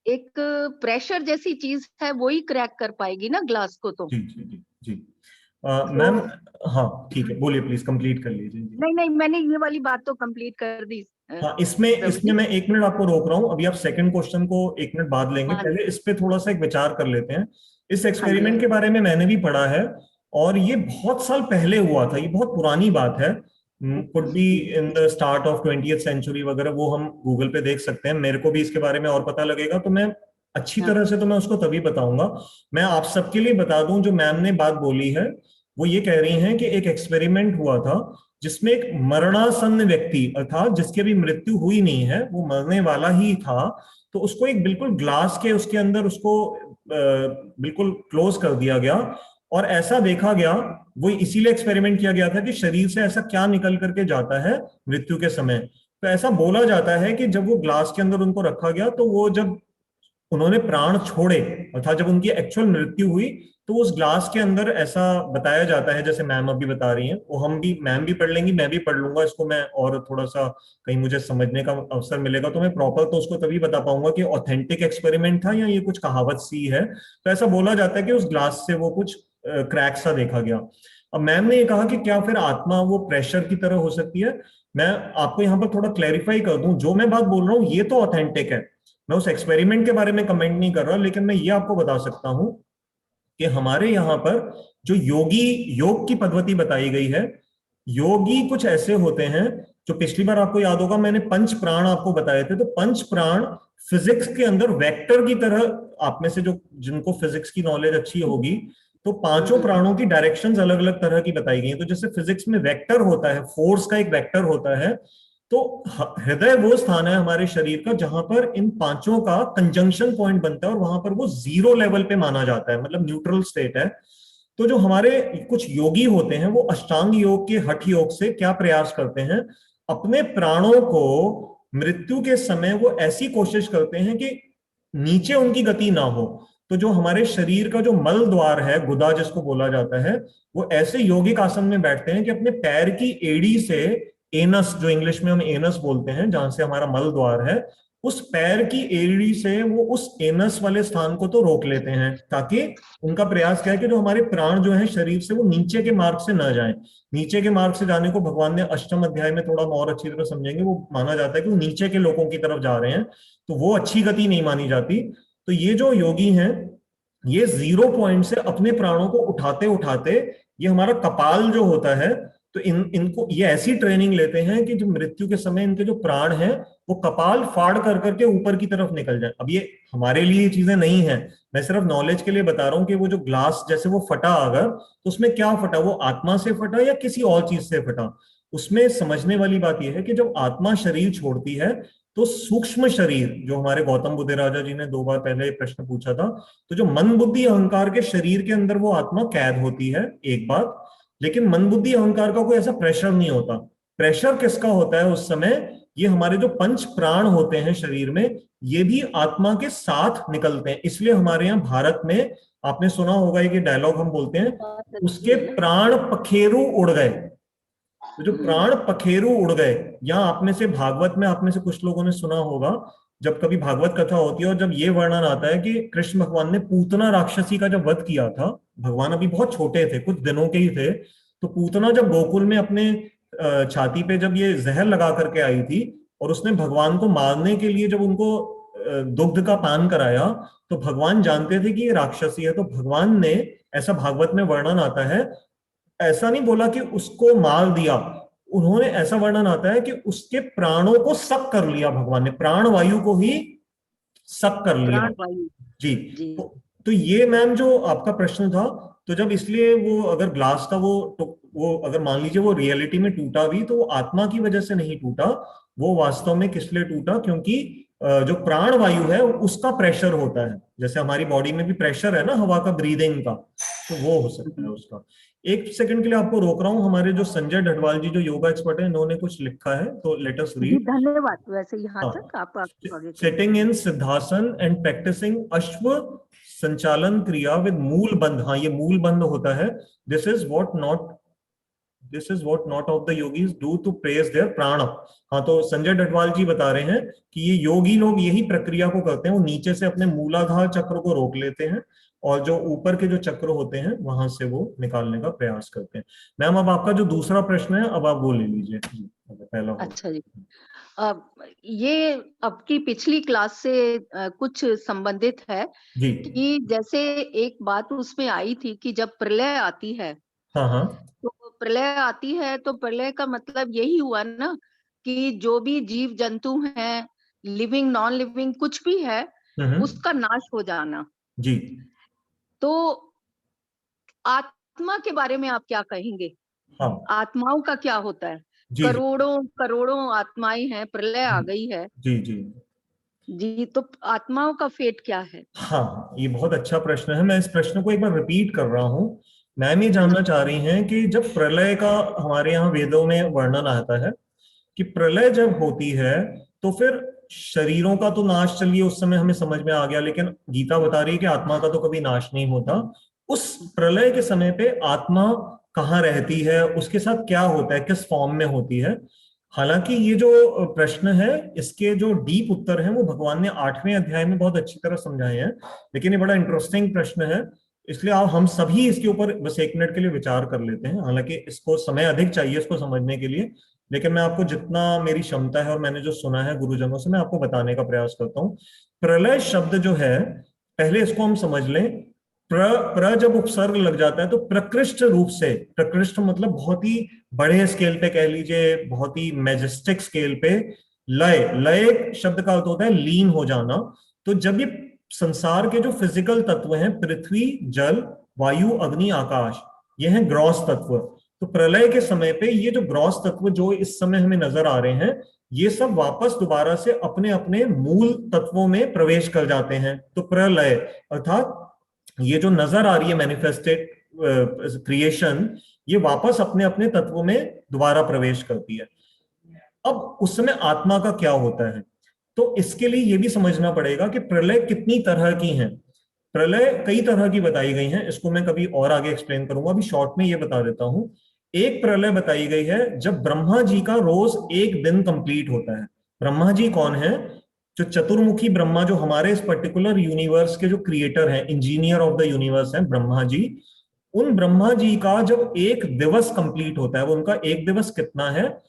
एक प्रेशर जैसी चीज है, वो ही क्रैक कर पाएगी ना ग्लास को। तो जी जी जी जी। मैम, हाँ ठीक है, बोलिए, प्लीज कंप्लीट कर लीजिए। नहीं, मैंने ये वाली बात तो कंप्लीट कर दी। हाँ, इसमें मैं 1 मिनट आपको रोक रहा हूँ। अभी आप सेकंड क्वेश्चन को 1 मिनट बाद लेंगे, पहले इस पे थोड़ा सा एक विचार कर लेते हैं। इस एक्सपेरिमेंट के बारे में मैंने भी पढ़ा है और ये बहुत साल पहले हुआ था, ये बहुत पुरानी बात है। Could be in the start of 20th century वगैरह, वो हम गूगल पे देख सकते हैं। मेरे को भी इसके बारे में और पता लगेगा तो मैं अच्छी तरह से, तो मैं उसको तभी बताऊंगा। मैं आप सबके लिए बता दूं, जो मैम ने बात बोली है वो ये कह रही हैं कि एक एक्सपेरिमेंट हुआ था जिसमें एक मरणासन्न व्यक्ति, अर्थात जिसकी अभी मृत्यु हुई नहीं है, वो मरने वाला ही था, तो उसको एक बिल्कुल ग्लास के उसके अंदर उसको बिल्कुल क्लोज कर दिया गया और ऐसा देखा गया, वो इसीलिए एक्सपेरिमेंट किया गया था कि शरीर से ऐसा क्या निकल करके जाता है मृत्यु के समय। तो ऐसा बोला जाता है कि जब वो ग्लास के अंदर उनको रखा गया, तो वो जब उन्होंने प्राण छोड़े, अर्थात जब उनकी एक्चुअल मृत्यु हुई, तो उस ग्लास के अंदर ऐसा बताया जाता है, जैसे मैम अभी बता रही हैं, वो हम भी, मैम भी पढ़ लेंगी, मैं भी पढ़ लूंगा इसको, मैं और थोड़ा सा कहीं मुझे समझने का अवसर मिलेगा तो मैं प्रॉपर तो उसको तभी बता पाऊंगा कि ऑथेंटिक एक्सपेरिमेंट था या ये कुछ कहावत सी है। तो ऐसा बोला जाता है कि उस ग्लास से वो कुछ क्रैक सा देखा गया। अब मैम ने ये कहा कि क्या फिर आत्मा वो प्रेशर की तरह हो सकती है। मैं आपको यहाँ पर थोड़ा क्लैरिफाई कर दूं, जो मैं बात बोल रहा हूँ ये तो ऑथेंटिक है, मैं उस एक्सपेरिमेंट के बारे में कमेंट नहीं कर रहा, लेकिन मैं ये आपको बता सकता हूं कि हमारे यहाँ पर जो योगी, योग की पद्धति बताई गई है, योगी कुछ ऐसे होते हैं, जो पिछली बार आपको याद होगा मैंने पंच प्राण आपको बताए थे, तो पंच प्राण फिजिक्स के अंदर वेक्टर की तरह, आप में से जो जिनको फिजिक्स की नॉलेज अच्छी होगी, तो पांचों प्राणों की डायरेक्शंस अलग अलग तरह की बताई गई हैं। तो जैसे फिजिक्स में वेक्टर होता है, फोर्स का एक वेक्टर होता है, तो हृदय वो स्थान है हमारे शरीर का जहां पर इन पांचों का कंजंक्शन पॉइंट बनता है और वहां पर वो जीरो लेवल पे माना जाता है, मतलब न्यूट्रल स्टेट है। तो जो हमारे कुछ योगी होते हैं वो अष्टांग योग के हठ योग से क्या प्रयास करते हैं, अपने प्राणों को मृत्यु के समय वो ऐसी कोशिश करते हैं कि नीचे उनकी गति ना हो। तो जो हमारे शरीर का जो मल द्वार है, गुदा जिसको बोला जाता है, वो ऐसे योगिक आसन में बैठते हैं कि अपने पैर की एड़ी से, एनस जो इंग्लिश में हम एनस बोलते हैं, जहां से हमारा मल द्वार है, उस पैर की एड़ी से वो उस एनस वाले स्थान को तो रोक लेते हैं, ताकि उनका प्रयास क्या है कि जो हमारे प्राण जो है शरीर से वो नीचे के मार्ग से न जाएं। नीचे के मार्ग से जाने को भगवान ने अष्टम अध्याय में थोड़ा और अच्छी तरह समझेंगे, वो माना जाता है कि वो नीचे के लोगों की तरफ जा रहे हैं, तो वो अच्छी गति नहीं मानी जाती। तो ये जो योगी हैं, ये जीरो पॉइंट से अपने प्राणों को उठाते उठाते, ये हमारा कपाल जो होता है, तो इनको ये ऐसी ट्रेनिंग लेते हैं कि जो मृत्यु के समय इनके जो प्राण हैं वो कपाल फाड़ कर करके ऊपर की तरफ निकल जाए। अब ये हमारे लिए ये चीजें नहीं है, मैं सिर्फ नॉलेज के लिए बता रहा हूं कि वो जो ग्लास जैसे वो फटा अगर, तो उसमें क्या फटा, वो आत्मा से फटा या किसी और चीज से फटा। उसमें समझने वाली बात यह है कि जब आत्मा शरीर छोड़ती है, तो सूक्ष्म शरीर, जो हमारे गौतम बुद्ध राजा जी ने 2 बार पहले प्रश्न पूछा था, तो जो मन बुद्धि अहंकार के शरीर के अंदर वो आत्मा कैद होती है, एक बात। लेकिन मन बुद्धि अहंकार का कोई ऐसा प्रेशर नहीं होता। प्रेशर किसका होता है उस समय, ये हमारे जो पंच प्राण होते हैं शरीर में, ये भी आत्मा के साथ निकलते हैं। इसलिए हमारे यहाँ भारत में आपने सुना होगा, एक डायलॉग हम बोलते हैं, उसके प्राण पखेरु उड़ गए। तो जो प्राण पखेरु उड़ गए, यहाँ आप में से भागवत में आप में से कुछ लोगों ने सुना होगा, जब कभी भागवत कथा होती है और जब ये वर्णन आता है कि कृष्ण भगवान ने पूतना राक्षसी का जब वध किया था, भगवान अभी बहुत छोटे थे, कुछ दिनों के ही थे, तो पूतना जब गोकुल में अपने छाती पे जब ये जहर लगा करके आई थी, और उसने भगवान को मारने के लिए जब उनको दुग्ध का पान कराया, तो भगवान जानते थे कि ये राक्षसी है, तो भगवान ने, ऐसा भागवत में वर्णन आता है, ऐसा नहीं बोला कि उसको मार दिया, उन्होंने, ऐसा वर्णन आता है कि उसके प्राणों को सक कर लिया, भगवान ने प्राण वायु को ही सक कर लिया। प्राण वायु जी। जी। तो ये मैम जो आपका प्रश्न था, तो जब इसलिए वो अगर ग्लास का वो अगर मान लीजिए वो रियलिटी में टूटा भी, तो वो आत्मा की वजह से नहीं टूटा, वो वास्तव में किस लिए टूटा, क्योंकि जो प्राण वायु है उसका प्रेशर होता है, जैसे हमारी बॉडी में भी प्रेशर है ना हवा का, ब्रीदिंग का, तो वो हो सकता है उसका। एक सेकंड के लिए आपको रोक रहा हूं, हमारे जो संजय ढटवाल जी जो योगा एक्सपर्ट है, इन्होंने कुछ लिखा है, तो लेट अस जी रीड। धन्यवाद, वैसे यहाँ तक आप आगे करिए। Sitting in siddhasana and practising Ashwa Sanchalan क्रिया विद मूल बंध, हाँ ये मूल बंध होता है। This is what not of the yogis do to praise their prana. हाँ, तो संजय डडवाल जी बता रहे हैं कि ये योगी लोग यही प्रक्रिया को करते हैं, वो नीचे से अपने मूलाधार चक्र को रोक लेते हैं और जो ऊपर के जो चक्र होते हैं वहां से वो निकालने का प्रयास करते हैं। मैम अब आपका जो दूसरा प्रश्न है, अब आप वो ले लीजिए जी, पहला। अच्छा जी, ये अब की पिछली क्लास से कुछ संबंधित है जी। कि जैसे एक बात उसमें आई थी कि जब प्रलय आती है, हाँ हाँ। तो प्रलय आती है तो प्रलय का मतलब यही हुआ ना कि जो भी जीव जंतु हैं, लिविंग नॉन लिविंग कुछ भी है, उसका नाश हो जाना। जी। तो आत्मा के बारे में आप क्या कहेंगे? हाँ आत्माओं का क्या होता है? जी जी। करोड़ों करोड़ों आत्माएं हैं, प्रलय आ गई है जी जी। जी, तो आत्माओं का फेट क्या है? हाँ, ये बहुत अच्छा प्रश्न है, मैं इस प्रश्न को एक बार रिपीट कर रहा हूँ। मैम ये जानना जी चाह रही हैं कि जब प्रलय का हमारे यहाँ वेदों में वर्णन आता है, कि प्रलय जब होती है तो फिर शरीरों का तो नाश, चलिए उस समय हमें समझ में आ गया, लेकिन गीता बता रही है कि आत्मा का तो कभी नाश नहीं होता। उस प्रलय के समय पे आत्मा कहाँ रहती है, उसके साथ क्या होता है, किस फॉर्म में होती है। हालांकि ये जो प्रश्न है, इसके जो डीप उत्तर हैं वो भगवान ने 8वें अध्याय में बहुत अच्छी तरह समझाए हैं, लेकिन ये बड़ा इंटरेस्टिंग प्रश्न है, इसलिए आप हम सभी इसके ऊपर बस 1 मिनट के लिए विचार कर लेते हैं। हालांकि इसको समय अधिक चाहिए इसको समझने के लिए, लेकिन मैं आपको जितना मेरी क्षमता है और मैंने जो सुना है गुरुजनों से, मैं आपको बताने का प्रयास करता हूँ। प्रलय शब्द जो है, पहले इसको हम समझ लें। प्र जब उपसर्ग लग जाता है तो प्रकृष्ट रूप से, प्रकृष्ट मतलब बहुत ही बड़े स्केल पे कह लीजिए, बहुत ही मैजेस्टिक स्केल पे। लय, लय शब्द का अर्थ होता है लीन हो जाना। तो जब ये संसार के जो फिजिकल तत्व हैं, पृथ्वी, जल, वायु, अग्नि, आकाश, ये हैं ग्रॉस तत्व। तो प्रलय के समय पे ये जो ग्रॉस तत्व जो इस समय हमें नजर आ रहे हैं, ये सब वापस दोबारा से अपने अपने मूल तत्वों में प्रवेश कर जाते हैं। तो प्रलय अर्थात ये जो नजर आ रही है मैनिफेस्टेड क्रिएशन, ये वापस अपने अपने तत्वों में दोबारा प्रवेश करती है। अब उस समय आत्मा का क्या होता है, तो इसके लिए यह भी समझना पड़ेगा कि प्रलय कितनी तरह की हैं। प्रलय कई तरह की बताई गई हैं, इसको मैं कभी और आगे एक्सप्लेन करूंगा, अभी शॉर्ट में ये बता देता हूं। एक प्रलय बताई गई है जब ब्रह्मा जी का रोज एक दिन कंप्लीट होता है। ब्रह्मा जी कौन है? जो चतुर्मुखी ब्रह्मा, जो हमारे इस पर्टिकुलर यूनिवर्स के जो क्रिएटर हैं, इंजीनियर ऑफ द यूनिवर्स हैं ब्रह्मा जी। उन ब्रह्मा जी का जब एक दिवस कंप्लीट होता है, वो उनका एक दिवस कितना है?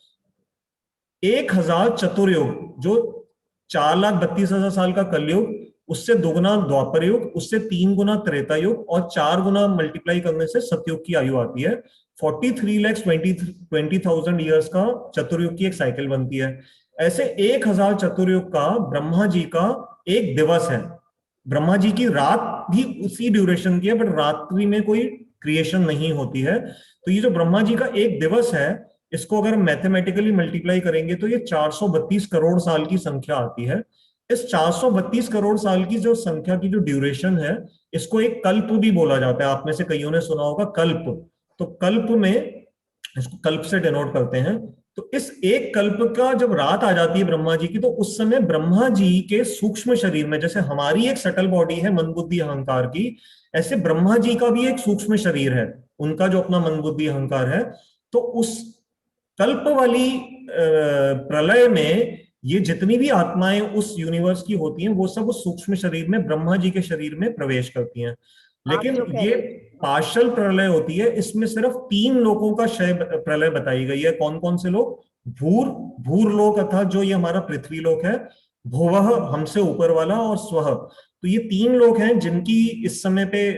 1000 चतुर्युग, जो 4,32,000 साल का कलयुग, उससे 2 गुना द्वापर युग, उससे 3 गुना त्रेता युग, और 4 गुना मल्टीप्लाई करने से सतयुग की आयु आती है। 43,20,000 ईयर्स का चतुर्युग की एक साइकिल बनती है। ऐसे 1000 चतुर्युग का ब्रह्मा जी का एक दिवस है। ब्रह्मा जी की रात भी उसी ड्यूरेशन की है, बट रात्रि में कोई क्रिएशन नहीं होती है। तो ये जो ब्रह्मा जी का एक दिवस है, इसको अगर मैथमेटिकली मल्टीप्लाई करेंगे तो ये 432 करोड़ साल की संख्या आती है। इस 432 करोड़ साल की जो संख्या की जो ड्यूरेशन है, इसको एक कल्प भी बोला जाता है। आप में से कईयों ने सुना होगा कल्प। तो कल्प में, इसको कल्प से डिनोट करते हैं। तो इस एक कल्प का जब रात आ जाती है ब्रह्मा जी की, तो उस समय ब्रह्मा जी के सूक्ष्म शरीर में, जैसे हमारी एक सटल बॉडी है मन बुद्धि अहंकार की, ऐसे ब्रह्मा जी का भी एक सूक्ष्म शरीर है, उनका जो अपना मन बुद्धि अहंकार है। तो उस कल्प वाली प्रलय में ये जितनी भी आत्माएं उस यूनिवर्स की होती हैं, वो सब उस सूक्ष्म शरीर में, ब्रह्मा जी के शरीर में प्रवेश करती हैं। आप लेकिन जो कह ये रहे हैं पार्शल प्रलय होती है, इसमें सिर्फ 3 लोगों का क्षय प्रलय बताई गई है। कौन कौन से लोग? भूर, भूर लोक, अर्थात जो ये हमारा पृथ्वी लोक है, भुवः हमसे ऊपर वाला, और स्वः। तो ये 3 लोग हैं जिनकी इस समय पे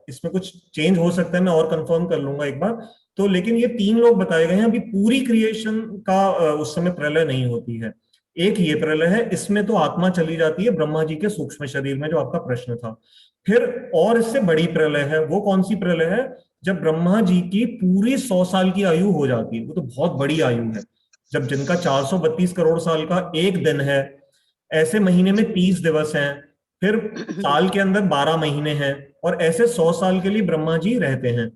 इसमें कुछ चेंज हो सकता है, मैं और कंफर्म कर लूंगा एक बार। तो लेकिन ये 3 लोग बताए गए हैं। अभी पूरी क्रिएशन का उस समय प्रलय नहीं होती है। एक ये प्रलय है, इसमें तो आत्मा चली जाती है ब्रह्मा जी के सूक्ष्म शरीर में, जो आपका प्रश्न था। फिर और इससे बड़ी प्रलय है। वो कौन सी प्रलय है? जब ब्रह्मा जी की पूरी 100 साल की आयु हो जाती है। वो तो बहुत बड़ी आयु है, जब जिनका 432 करोड़ साल का एक दिन है। ऐसे महीने में 30 दिवस हैं, फिर साल के अंदर 12 महीने हैं, और ऐसे 100 साल के लिए ब्रह्मा जी रहते हैं।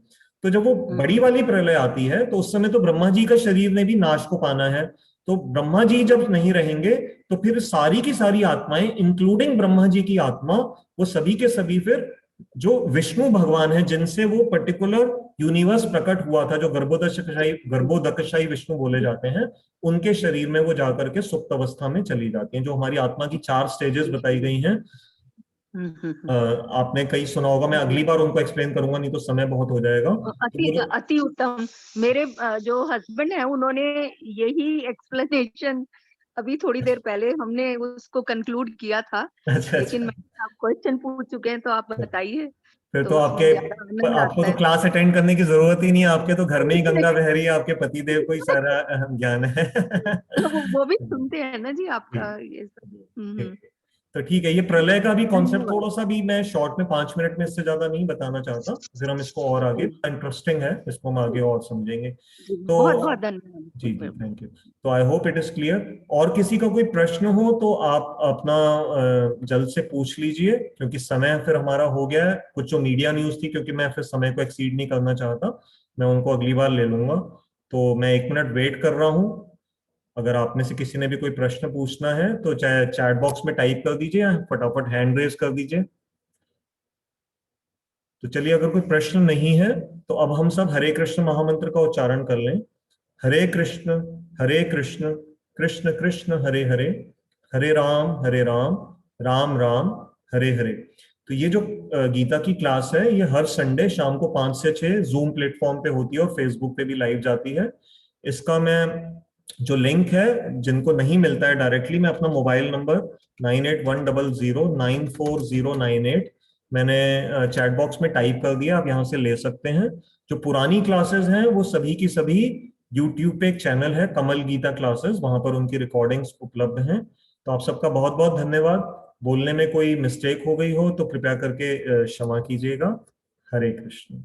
तो जब वो बड़ी वाली प्रलय आती है, तो उस समय तो ब्रह्मा जी का शरीर ने भी नाश को पाना है। तो ब्रह्मा जी जब नहीं रहेंगे, तो फिर सारी की सारी आत्माएं, इंक्लूडिंग ब्रह्मा जी की आत्मा, वो सभी के सभी फिर जो विष्णु भगवान है, जिनसे वो पर्टिकुलर यूनिवर्स प्रकट हुआ था, जो गर्भोदकशाई विष्णु बोले जाते हैं, उनके शरीर में वो जाकर के सुप्त अवस्था में चली जाती हैं। जो हमारी आत्मा की 4 स्टेजेस बताई गई हैं, आपने कई सुना होगा, मैं अगली बार उनको एक्सप्लेन करूंगा, नहीं तो समय बहुत हो जाएगा। अति अति उत्तम। मेरे जो हस्बैंड है, उन्होंने यही एक्सप्लेनेशन अभी थोड़ी देर पहले हमने उसको कंक्लूड किया था। अच्छा लेकिन अच्छा। मैं आप क्वेश्चन पूछ चुके हैं, तो आप बताइए, फिर तो तो उसमें ज्यादा आनंद आपको आता तो है। क्लास अटेंड करने की जरूरत ही नहीं है, आपके तो घर में ही गंगा बह रही है, आपके पति देव को ही सारा ज्ञान है। वो भी सुनते हैं ना जी ठीक आपका ये सब। ठीक। तो ठीक है, ये प्रलय का भी कॉन्सेप्ट धन्यवाद। थोड़ा सा भी मैं शॉर्ट में 5 मिनट में, इससे ज्यादा नहीं बताना चाहता। फिर हम इसको और आगे, इंटरेस्टिंग है, इसको हम आगे और समझेंगे। जी, तो बहुत बहुत धन्यवाद। जी जी, थैंक यू। तो I hope it is clear. और किसी का कोई प्रश्न हो तो आप अपना जल्द से पूछ लीजिए, क्योंकि समय फिर हमारा हो गया है। कुछ जो मीडिया न्यूज थी, क्योंकि मैं फिर समय को एक्सीड नहीं करना चाहता, मैं उनको अगली बार ले लूंगा। तो मैं 1 मिनट वेट कर रहा हूँ। अगर आप में से किसी ने भी कोई प्रश्न पूछना है तो चाहे चैट बॉक्स में टाइप कर दीजिए या फटाफट हैंड रेज कर दीजिए। तो चलिए, अगर कोई प्रश्न नहीं है तो अब हम सब हरे कृष्ण महामंत्र का उच्चारण कर लें। हरे कृष्ण कृष्ण कृष्ण हरे हरे, हरे राम राम राम हरे हरे। तो ये जो गीता की क्लास है ये हर संडे शाम को 5 से 6 जूम प्लेटफॉर्म पे होती है और फेसबुक पे भी लाइव जाती है। इसका मैं जो लिंक है, जिनको नहीं मिलता है डायरेक्टली, मैं अपना मोबाइल नंबर 9810094098 मैंने चैट बॉक्स में टाइप कर दिया, आप यहाँ से ले सकते हैं। जो पुरानी क्लासेस हैं वो सभी की सभी यूट्यूब पे एक चैनल है कमल गीता क्लासेस, वहां पर उनकी रिकॉर्डिंग्स उपलब्ध हैं। तो आप सबका बहुत बहुत धन्यवाद। बोलने में कोई मिस्टेक हो गई हो तो कृपया करके क्षमा कीजिएगा। हरे कृष्ण।